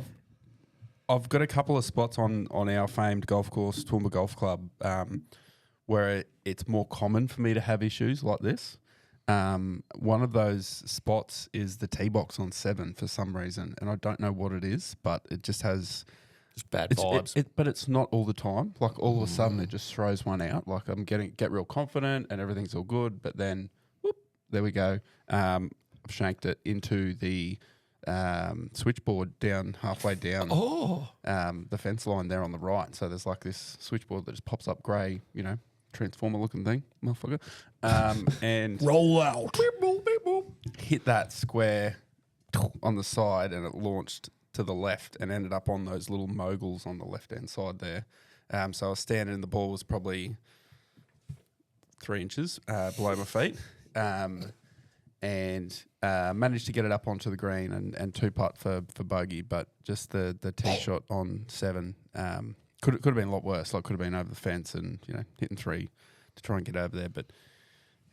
I've got a couple of spots on our famed golf course, Toowoomba Golf Club, where it's more common for me to have issues like this. One of those spots is the tee box on 7 for some reason, and I don't know what it is, but it just has just bad vibes. But it's not all the time. Like all of a sudden, it just throws one out. Like I'm get real confident and everything's all good, but then whoop, there we go. I've shanked it into the switchboard down halfway down the fence line there on the right. So there's like this switchboard that just pops up grey, transformer looking thing, motherfucker. And roll out. Hit that square on the side and it launched to the left and ended up on those little moguls on the left-hand side there. So I was standing and the ball was probably 3 inches below my feet. And managed to get it up onto the green and 2-putt for bogey, but just the tee shot on 7 could have been a lot worse. Like could have been over the fence and hitting 3 to try and get over there. But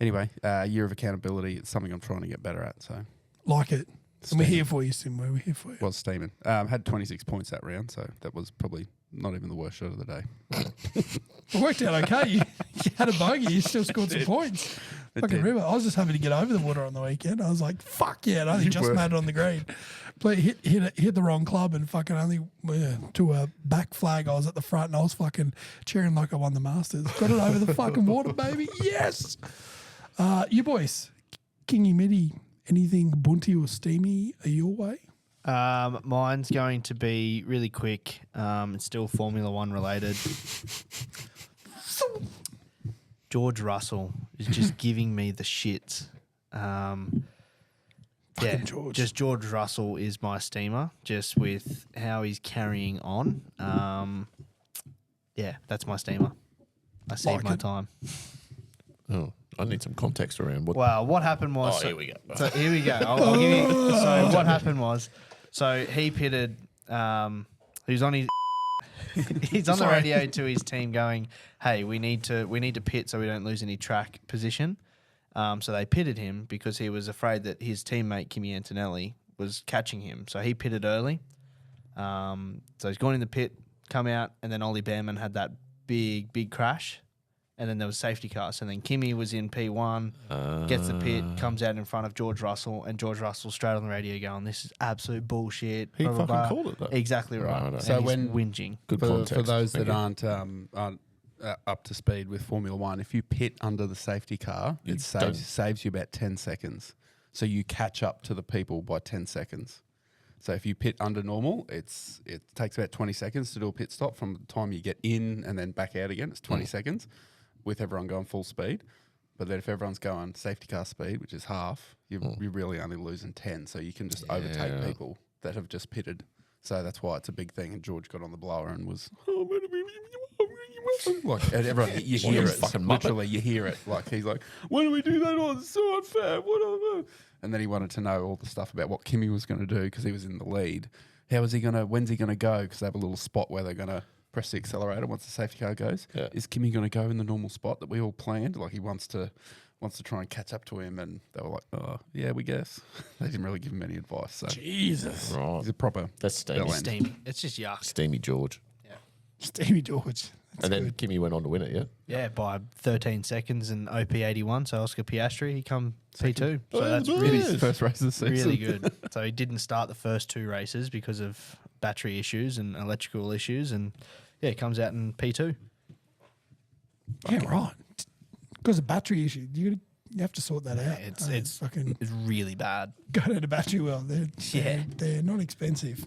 anyway, year of accountability. It's something I'm trying to get better at. So like it. And we're here for you, Sim. We're here for you. Was steaming. Had 26 points that round, so that was probably not even the worst shot of the day. It worked out okay. You had a bogey. You still scored some points. Fucking river. I was just happy to get over the water on the weekend. I was like, fuck yeah. And I only just made it on the green. Hit the wrong club and fucking only to a back flag. I was at the front and I was fucking cheering like I won the Masters. Got it over the fucking water, baby. Yes. You boys, Kingy Mitty, anything bunty or steamy your way? Mine's going to be really quick. It's still Formula One related. George Russell is just giving me the shits. George. Just George Russell is my steamer, just with how he's carrying on. That's my steamer. I saved my time. Oh, I need some context around what. Well, what happened was... here we go. So here we go. I'll give you... So what happened was... So he pitted... He's on his... He's on the radio to his team going, hey, we need to pit so we don't lose any track position. So they pitted him because he was afraid that his teammate, Kimi Antonelli, was catching him. So he pitted early. So he's gone in the pit, come out, and then Ollie Behrman had that big crash. And then there was safety cars. And then Kimi was in P1, gets the pit, comes out in front of George Russell, and George Russell straight on the radio going, this is absolute bullshit. He blah, blah, fucking blah. called it, though. Exactly right. Right. So And he's when- whinging. Good For context. those Thank that you. aren't up to speed with Formula One, if you pit under the safety car, You it don't- saves you about 10 seconds. So you catch up to the people by 10 seconds. So if you pit under normal, it takes about 20 seconds to do a pit stop from the time you get in and then back out again. It's 20 seconds with everyone going full speed. But then if everyone's going safety car speed, which is half, you're really only losing 10. So you can just overtake people that have just pitted. So that's why it's a big thing. And George got on the blower and was, like, and everyone, you hear it. fucking muppet. Literally, you hear it. Like, he's like, why do we do that? Oh, it's so unfair. Whatever. And then he wanted to know all the stuff about what Kimi was going to do because he was in the lead. When's he going to go? Because they have a little spot where they're going to press the accelerator once the safety car goes. Yeah. Is Kimi going to go in the normal spot that we all planned? Like, he wants to try and catch up to him. And they were like, oh, yeah, we guess. They didn't really give him any advice. So Jesus. Right. he's a proper That's steamy. bell end. Steamy. It's just yuck. Steamy George. Steamy George. And then Kimi went on to win it, yeah? Yeah, by 13 seconds and OP 81. So Oscar Piastri, he come P2. So that's In really, his first race of the season. really good. So he didn't start the first two races because of battery issues and electrical issues. And yeah, he comes out in P2. Yeah, right. Because of battery issue. You have to sort that out. It's fucking It's really bad. go down to battery well. Yeah. They're not expensive.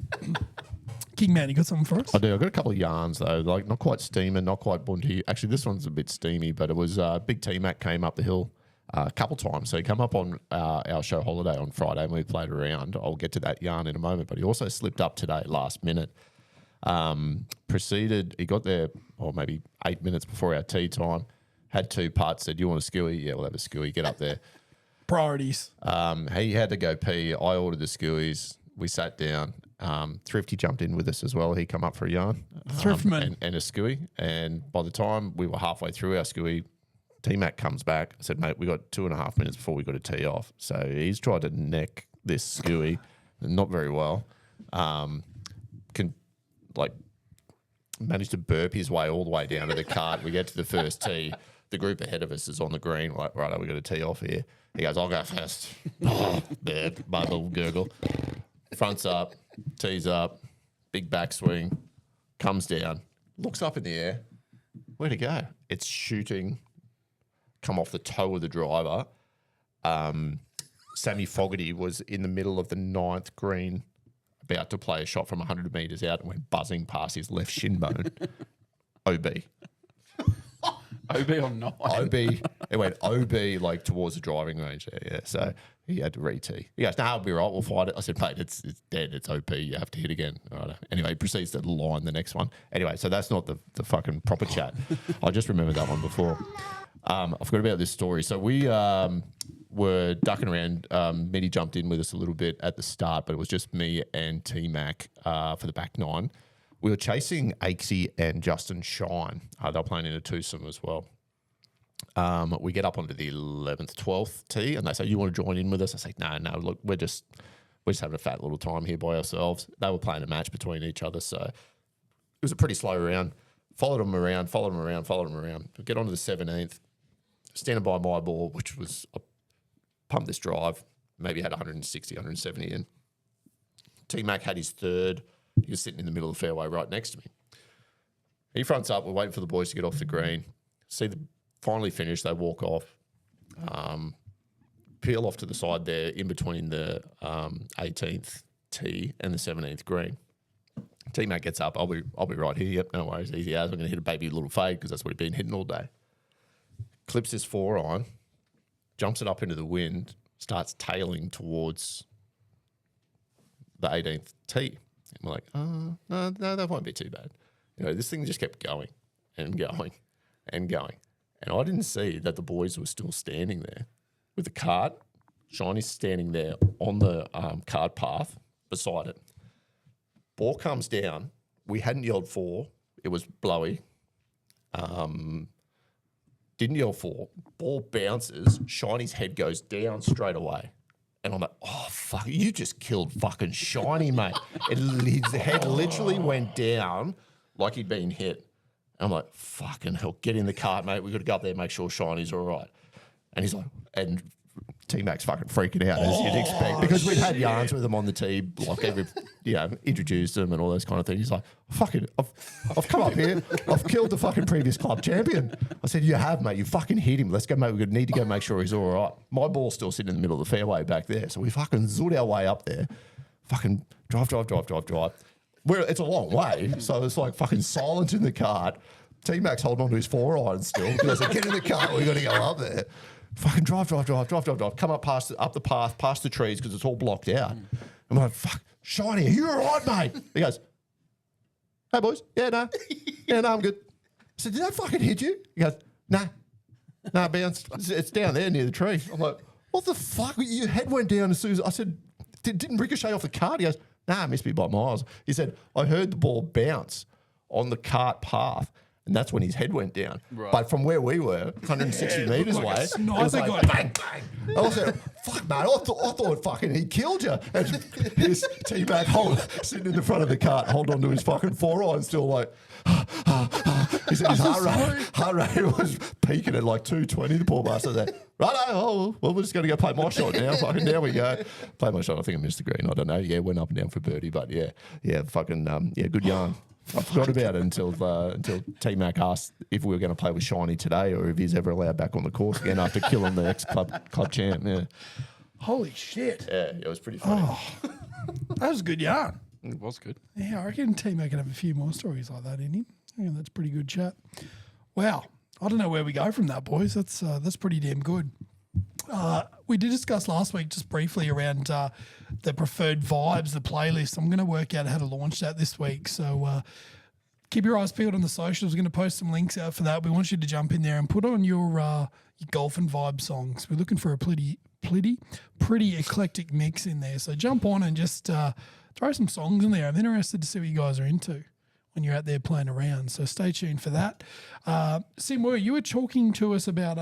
King Man, you got something for us? I do. I've got a couple of yarns, though. Like, not quite steaming, not quite bunty. Actually, this one's a bit steamy, but it was Big T-Mac came up the hill a couple times. So he came up on our show holiday on Friday and we played around. I'll get to that yarn in a moment. But he also slipped up today last minute. He got there, maybe 8 minutes before our tea time, had two putts, said, you want a skewy? Yeah, we'll have a skewy. Get up there. Priorities. He had to go pee. I ordered the skewies. We sat down. Thrifty jumped in with us as well. He come up for a yarn. Thriftman. And a skewy. And by the time we were halfway through our skewy, T-Mac comes back. I said, mate, we got 2.5 minutes before we got to tee off. So he's tried to neck this skewy. Not very well. Managed to burp his way all the way down to the cart. We get to the first tee. The group ahead of us is on the green. We're like, right, we got to tee off here. He goes, I'll go first. My little gurgle. Fronts up, tees up, big backswing, comes down, looks up in the air. Where'd it go? It's shooting, come off the toe of the driver. Sammy Fogarty was in the middle of the 9th green, about to play a shot from 100 metres out and went buzzing past his left shin bone. OB. OB on 9. OB. It went OB like towards the driving range there, yeah. So he had to re-tee. He goes, no, I'll be right, we'll fight it. I said, mate, it's dead, it's OP, you have to hit again. All right. Anyway, he proceeds to line the next one. Anyway, so that's not the fucking proper chat. I just remembered that one before. I forgot about this story. So we were ducking around. Mitty jumped in with us a little bit at the start, but it was just me and T-Mac for the back nine. We were chasing Aikesy and Justin Shine. They were playing in a twosome as well. We get up onto the 11th, 12th tee, and they say, you want to join in with us? I say, no, look, we're we're just having a fat little time here by ourselves. They were playing a match between each other, so it was a pretty slow round. Followed them around. Get on to the 17th, standing by my ball, which was a pump this drive, maybe had 160, 170 in. T-Mac had his third. He was sitting in the middle of the fairway right next to me. He fronts up. We're waiting for the boys to get off the green. See them finally finish. They walk off. Peel off to the side there in between the 18th tee and the 17th green. T-Mac gets up. I'll be right here. Yep, no worries. Easy as. I'm going to hit a baby little fade because that's what he's been hitting all day. Clips his 4-iron, jumps it up into the wind, starts tailing towards the 18th tee. And we're like, no, that won't be too bad. This thing just kept going and going and going. And I didn't see that the boys were still standing there with the cart. Shiny's standing there on the cart path beside it. Ball comes down. We hadn't yelled for. It was blowy. Didn't yell for. Ball bounces. Shiny's head goes down straight away. And I'm like, oh, fuck, you just killed fucking Shiny, mate. His head literally went down like he'd been hit. And I'm like, fucking hell, get in the cart, mate. We've got to go up there and make sure Shiny's all right. And he's like, and T-Mac's fucking freaking out, as you'd expect, because we'd had yarns with him on the tee, like introduced him and all those kind of things. He's like, fucking, I've come up here, I've killed the fucking previous club champion. I said, you have, mate. You fucking hit him. Let's go, mate. We need to go make sure he's all right. My ball's still sitting in the middle of the fairway back there, so we fucking zoot our way up there. Fucking drive. It's a long way, so it's like fucking silence in the cart. T-Mac's holding on to his 4-iron still. Because I said, get in the cart. We've got to go up there. Fucking drive. Come up the path, past the trees because it's all blocked out. I'm like, fuck, Shiny, are you all right, mate? He goes, hey, boys. Yeah, no, I'm good. I said, did that fucking hit you? He goes, nah, bounced. It's down there near the tree. I'm like, what the fuck? Your head went down as soon as I said, didn't ricochet off the cart? He goes, nah, missed me by miles. He said, I heard the ball bounce on the cart path. And that's when his head went down. Right. But from where we were, 160 metres away, it was like bang, bang. I was like, fuck, mate, I thought fucking he killed you. And his T-Mac sitting in the front of the cart, holding on to his fucking 4-iron, still like, he said his heart rate was peaking at like 220. The poor bastard said, well, we're just going to go play my shot now. Fucking there we go. Play my shot. I think I missed the green. I don't know. Yeah, went up and down for birdie, but fucking, good yarn. I forgot about it until T-Mac asked if we were going to play with Shiny today or if he's ever allowed back on the course again after killing the ex-club champ. Yeah. Holy shit. Yeah, it was pretty funny. Oh, that was a good yarn. It was good. Yeah, I reckon T-Mac can have a few more stories like that in him. I reckon that's pretty good chat. Wow. I don't know where we go from that, boys. That's pretty damn good. We did discuss last week just briefly around the preferred vibes, the playlist. I'm going to work out how to launch that this week. So keep your eyes peeled on the socials. We're going to post some links out for that. We want you to jump in there and put on your golf and vibe songs. We're looking for a pretty eclectic mix in there. So jump on and just throw some songs in there. I'm interested to see what you guys are into when you're out there playing around. So stay tuned for that. Simwe, you were talking to us about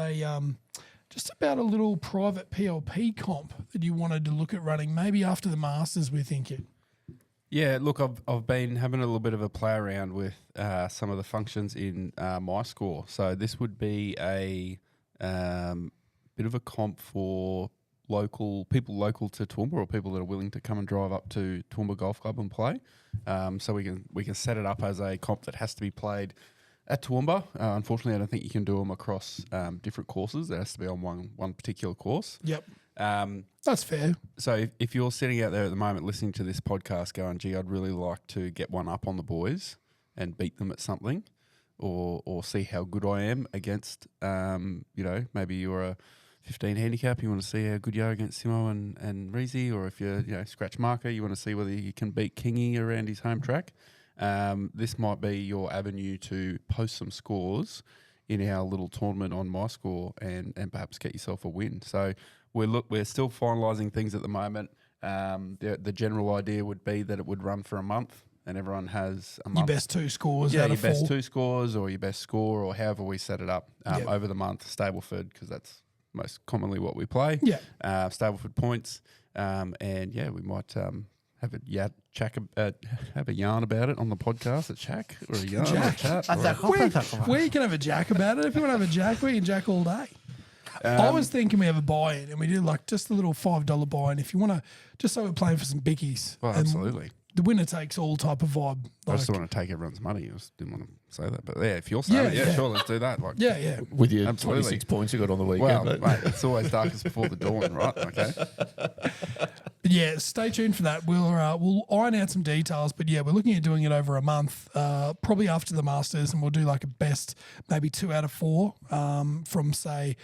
just about a little private PLP comp that you wanted to look at running, maybe after the Masters, we're thinking. Yeah, look, I've been having a little bit of a play around with some of the functions in my score. So this would be a bit of a comp for people local to Toowoomba or people that are willing to come and drive up to Toowoomba Golf Club and play. So we can set it up as a comp that has to be played at Toowoomba. Unfortunately, I don't think you can do them across different courses. It has to be on one particular course. Yep. That's fair. So if you're sitting out there at the moment listening to this podcast going, gee, I'd really like to get one up on the boys and beat them at something or see how good I am against, maybe you're a 15 handicap, you want to see how good you are against Simo and Reezy, or if you're scratch marker, you want to see whether you can beat Kingy around his home track. This might be your avenue to post some scores in our little tournament on My Score and perhaps get yourself a win. So we're still finalising things at the moment. The general idea would be that it would run for a month and everyone has a month. Your best two scores. Yeah, out your of best 4. two scores or your best score or however we set it up over the month. Stableford, because that's most commonly what we play. Yeah. Stableford points. And yeah, we might have a yarn about it on the podcast at Shack or a yarn or a chat. We can have a jack about it. If you want to have a jack, we can jack all day. I was thinking we have a buy-in and we do like just a little $5 buy-in if you want to, just so we're playing for some bickies. Well, And absolutely. The winner takes all type of vibe. I Like, just don't want to take everyone's money. I just didn't want to say that. But yeah, if you're saying Yeah, it, yeah. sure, let's do that. Like, yeah. With your Absolutely. 26 points you got on the weekend. well, mate. mate, it's always darkest before the dawn, right? Okay. But yeah, stay tuned for that. We'll iron out some details, but yeah, we're looking at doing it over a month, probably after the Masters, and we'll do like a best, maybe 2 out of 4 from say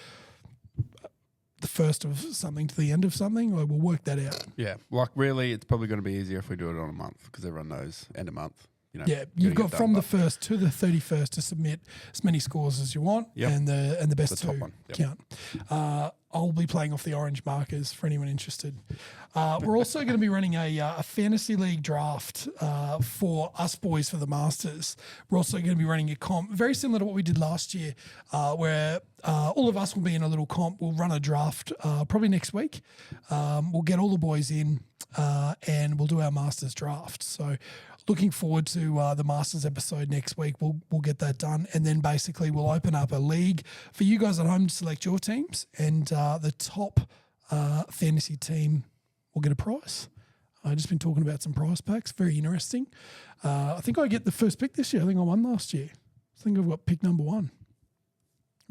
the first of something to the end of something. Like, we'll work that out. Yeah. Like, really, it's probably going to be easier if we do it on a month because everyone knows end of month. You know, Yeah, you've gotta got get from done, the 1st to the 31st to submit as many scores as you want, Yep. and the best The top two one, yep. count. I'll be playing off the orange markers for anyone interested. We're also going to be running a fantasy league draft for us boys for the Masters. We're also going to be running a comp very similar to what we did last year, where all of us will be in a little comp. We'll run a draft probably next week. We'll get all the boys in and we'll do our Masters draft. So looking forward to the Masters episode next week. We'll get that done, and then basically we'll open up a league for you guys at home to select your teams, and the top fantasy team will get a prize. I've just been talking about some prize packs. Very interesting. I think I get the first pick this year. I think I won last year. I think I've got pick number 1. I'm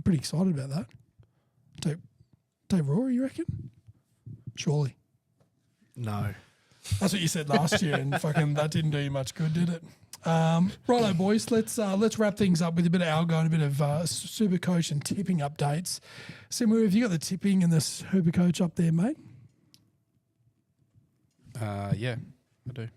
pretty excited about that. Dave Rory, you reckon? Surely. No. That's what you said last year, and fucking that didn't do you much good, did it? Righto, boys. Let's wrap things up with a bit of algo and a bit of Super Coach and tipping updates. Simu, have you got the tipping and the Super Coach up there, mate? Yeah, I do.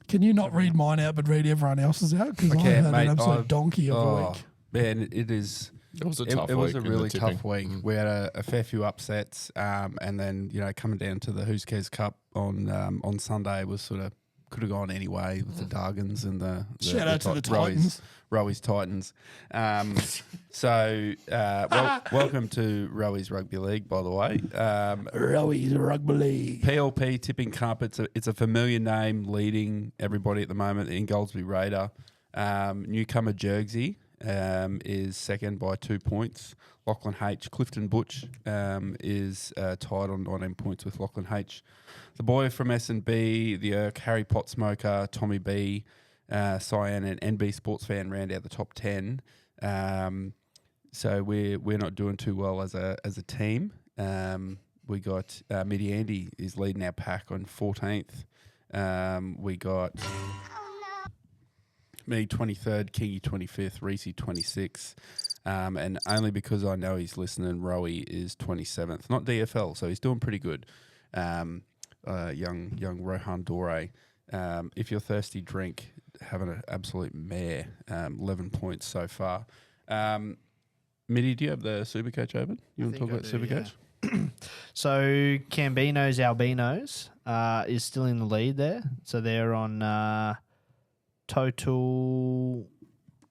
Can you not read mine out, but read everyone else's out? Because I can, had mate. an absolute I've- donkey of a week. Man, it is. It was a tough It was week a in the really tipping. tough week. We had a fair few upsets, and then coming down to the Who's Cares Cup on Sunday was sort of could have gone anyway with the Dargans and the Shout out to the Rowies- Titans. Rowies Titans. Welcome to Rowies Rugby League, by the way. Rowies Rugby League. PLP Tipping Cup. It's a familiar name leading everybody at the moment in Goldsby Raider. Newcomer Jergsey is second by 2 points. Lachlan H. Clifton Butch is tied on 19 points with Lachlan H. The boy from S&B, the Irk, Harry Potsmoker, Tommy B, Cyan and NB Sports Fan round out the top 10. So we're not doing too well as a team. We got Mitty Andy is leading our pack on 14th. We got me 23rd, Kingy 25th, Reese 26th. And only because I know he's listening, Rowie is 27th. Not DFL, so he's doing pretty good. Young Rohan Dore. If you're thirsty, drink. Having an absolute mare. 11 points so far. Mitty, do you have the Supercoach open? You want to talk about Supercoach? So Cambino's Albinos is still in the lead there. So they're on total,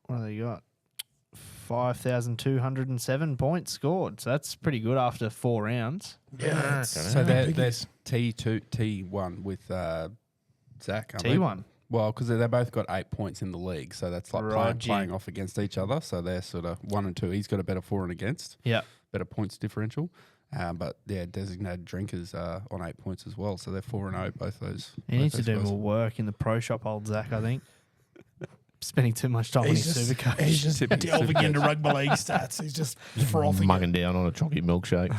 what have they got? 5,207 points scored. So that's pretty good after 4 rounds. Yeah. So they're T1 with Zach, aren't they? T1. Well, because they both got 8 points in the league, so that's like Right, playing off against each other. So they're sort of 1 and 2. He's got a better for and against, Yeah. better points differential. But yeah, designated drinkers on 8 points as well. So they're 4-0, both those. He needs to do more work in the pro shop, old Zach, I think. Spending too much time on his Supercoach. He's just Tipping delving Supercoach. into rugby league stats. He's just frothing. Mugging down on a chocolate milkshake.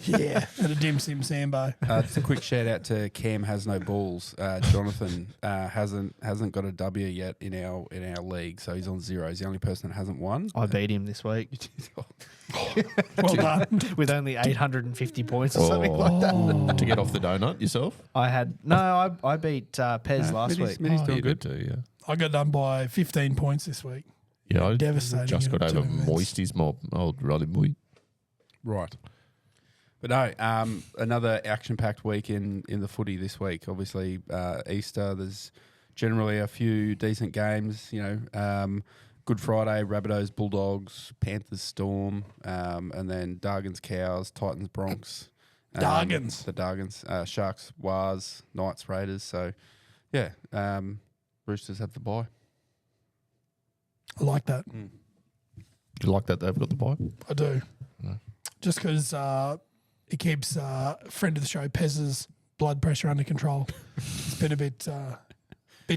Yeah, and a dim sim sambo. Just a quick shout out to Cam has no balls. Jonathan hasn't got a W yet in our league, so he's on 0. He's the only person that hasn't won. I beat him this week Well done. with only 850 points or something like that. To get off the donut yourself? I beat Pez last week. Mitty's doing You good. did too, yeah. I got done by 15 points this week. Yeah, I Devastating just got in over 2 events. Moisty's mob, old Roddy Moy. Right. But no, another action-packed week in the footy this week. Obviously, Easter, there's generally a few decent games, Good Friday, Rabbitohs, Bulldogs, Panthers, Storm, and then Dargans, Cows, Titans, Bronx. Dargans. The Dargans. Sharks, Wars, Knights, Raiders. So, yeah, Roosters have the bye. I like that. Do you like that they've got the bye? I do. No. Just because it keeps friend of the show, Pez's blood pressure under control. It's been a bit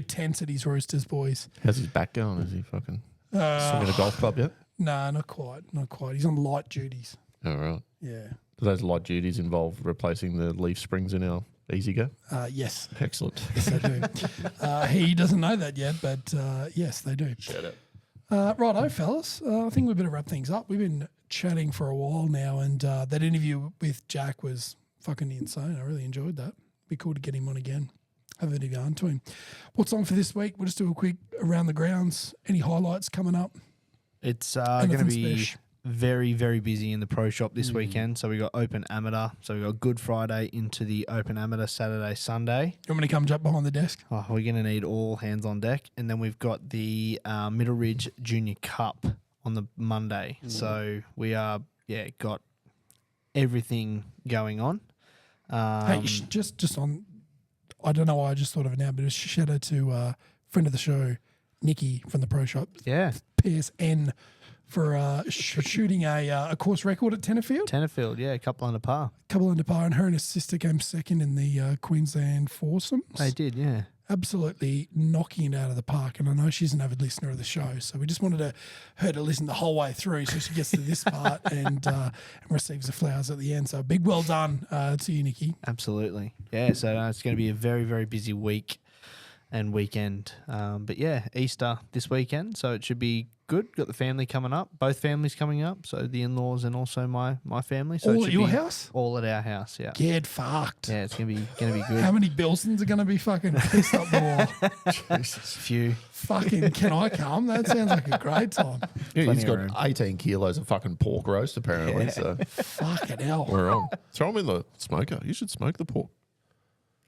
tense at his Roosters, boys. How's his back going? Is he fucking swinging a golf club yet? Nah, not quite. Not quite. He's on light duties. All right. Yeah. Do those light duties involve replacing the leaf springs in our Easy Go? Yes. Excellent. Yes, they do. He doesn't know that yet, but yes, they do. Shout out. Righto, fellas. I think we better wrap things up. We've been chatting for a while now, and that interview with Jack was fucking insane. I really enjoyed that. Be cool to get him on again. Have a bit of yarn to him. What's on for this week? We'll just do a quick around the grounds. Any highlights coming up? It's going to be special? very, very busy in the pro shop this weekend. So we got Open Amateur. So we got Good Friday into the Open Amateur Saturday, Sunday. You want me to come jump behind the desk? Oh, we're going to need all hands on deck. And then we've got the Middle Ridge Junior Cup on the Monday. So we got everything going on. Hey, just on, I don't know why I just thought of it now, but a shout out to friend of the show, Nikki from the pro shop. Yeah. PSN for shooting a course record at Tenterfield. Tenterfield, yeah, a couple under par. Couple under par, and her and her sister came second in the Queensland foursomes. They did, yeah. Absolutely knocking it out of the park. And I know she's an avid listener of the show, so we just wanted her to listen the whole way through so she gets to this part and receives the flowers at the end. So big well done to you, Nikki. Absolutely. Yeah, so it's going to be a very, very busy week and weekend. But yeah, Easter this weekend, so it should be good. Got the family coming up, both families coming up, so the in-laws and also my family. So All it at should your be house? All at our house, yeah. Get fucked. Yeah, it's gonna be good. How many Bilsons are going to be fucking pissed up the wall? Few. Fucking, can I come? That sounds like a great time. Yeah, he's Plenty of got room. 18 kilos of fucking pork roast, apparently. So Fucking hell. we're on. Throw him in the smoker. You should smoke the pork.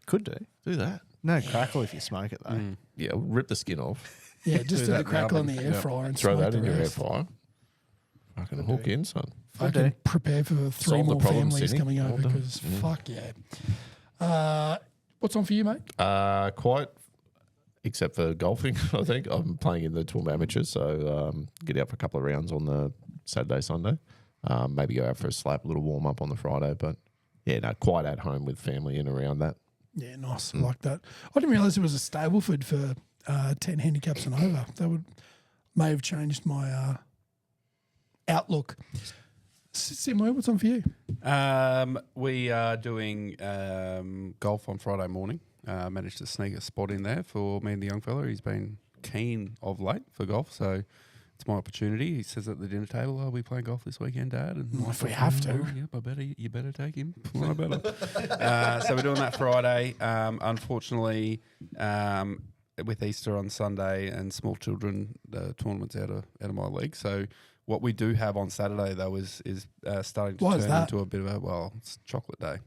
Could do. Do that. No crackle if you smoke it though. Yeah, rip the skin off. Yeah, just do the that in the crackle in oven. the air Yeah. fryer and Throw smoke that the in your air rest. fryer. Fucking hook in, son. Fucking Okay. prepare for three Solve the more problem, families Sydney. coming over Well done. because fuck yeah. What's on for you, mate? Quite, except for golfing, I think. I'm playing in the Tour Amateur, so get out for a couple of rounds on the Saturday, Sunday. Maybe go out for a slap, a little warm-up on the Friday. But, yeah, no, quite at home with family and around that. Yeah, nice. I like that. I didn't realise it was a Stableford for 10 handicaps and over. That may have changed my outlook. Simo, what's on for you? We are doing golf on Friday morning. Managed to sneak a spot in there for me and the young fella. He's been keen of late for golf, so it's my opportunity. He says at the dinner table, "Are we playing golf this weekend, Dad?" And If we have to. Yep, you better take him. I better. So we're doing that Friday. Unfortunately, with Easter on Sunday and small children, the tournament's out of my league. So what we do have on Saturday though is starting to Why is turn that? into a bit of it's chocolate day.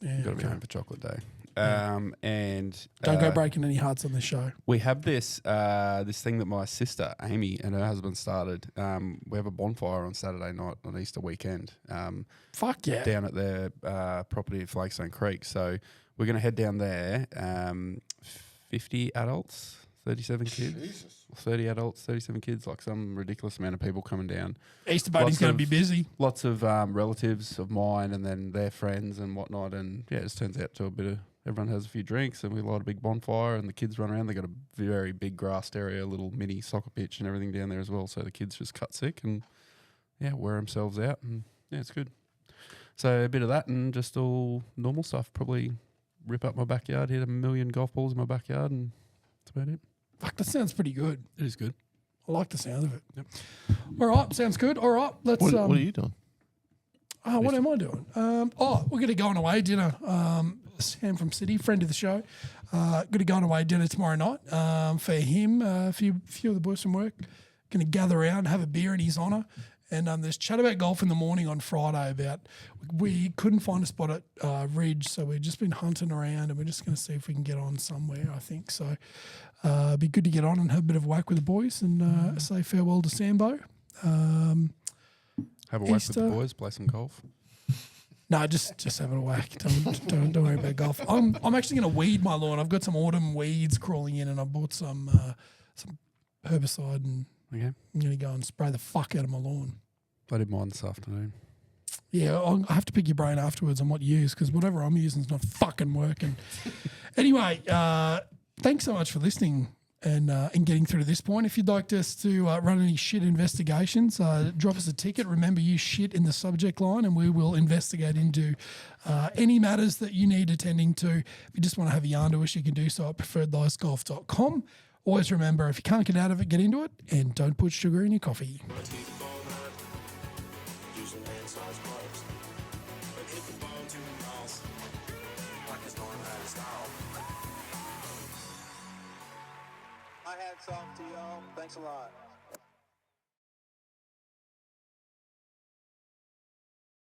Yeah, Got to be okay. home for chocolate day. And Don't go breaking any hearts on this show. we have this thing that my sister Amy and her husband started. We have a bonfire on Saturday night on Easter weekend. Fuck yeah. Down at their property at Flagstone Creek. So we're going to head down there. 50 adults, 37 kids, 30 adults, 37 kids, like some ridiculous amount of people coming down. Easter Bunny's Lots going to of- be busy. Lots of relatives of mine and then their friends and whatnot. And yeah, it just turns out to a bit of everyone has a few drinks and we light a big bonfire and the kids run around. They got a very big grassed area, a little mini soccer pitch and everything down there as well. So the kids just cut sick and yeah, wear themselves out and yeah, it's good. So a bit of that and just all normal stuff. Probably rip up my backyard, hit a million golf balls in my backyard and that's about it. Fuck, that sounds pretty good. It is good. I like the sound of it. Yep. All right, sounds good. All right, let's. What are you doing? What am I doing? We're going to go on away dinner. Sam from City, friend of the show, going to go on away dinner tomorrow night for him. A few of the boys from work going to gather around, have a beer in his honour. And there's chat about golf in the morning on Friday about we couldn't find a spot at Ridge, so we've just been hunting around and we're just going to see if we can get on somewhere, I think. So it'd be good to get on and have a bit of a whack with the boys and say farewell to Sambo. Have a whack with Easter. the boys, play some golf. No, just having a whack. Don't worry about golf. I'm actually going to weed my lawn. I've got some autumn weeds crawling in, and I bought some herbicide, and Okay. I'm going to go and spray the fuck out of my lawn. I did mine this afternoon. Yeah, I have to pick your brain afterwards on what you use, because whatever I'm using is not fucking working. Anyway, thanks so much for listening and getting through to this point. If you'd like us to run any shit investigations, drop us a ticket. Remember, use shit in the subject line, and we will investigate into any matters that you need attending to. If you just want to have a yarn to us, you can do so at preferredliesgolf.com. Always remember, if you can't get out of it, get into it, and don't put sugar in your coffee. My hat's off to y'all. Thanks a lot.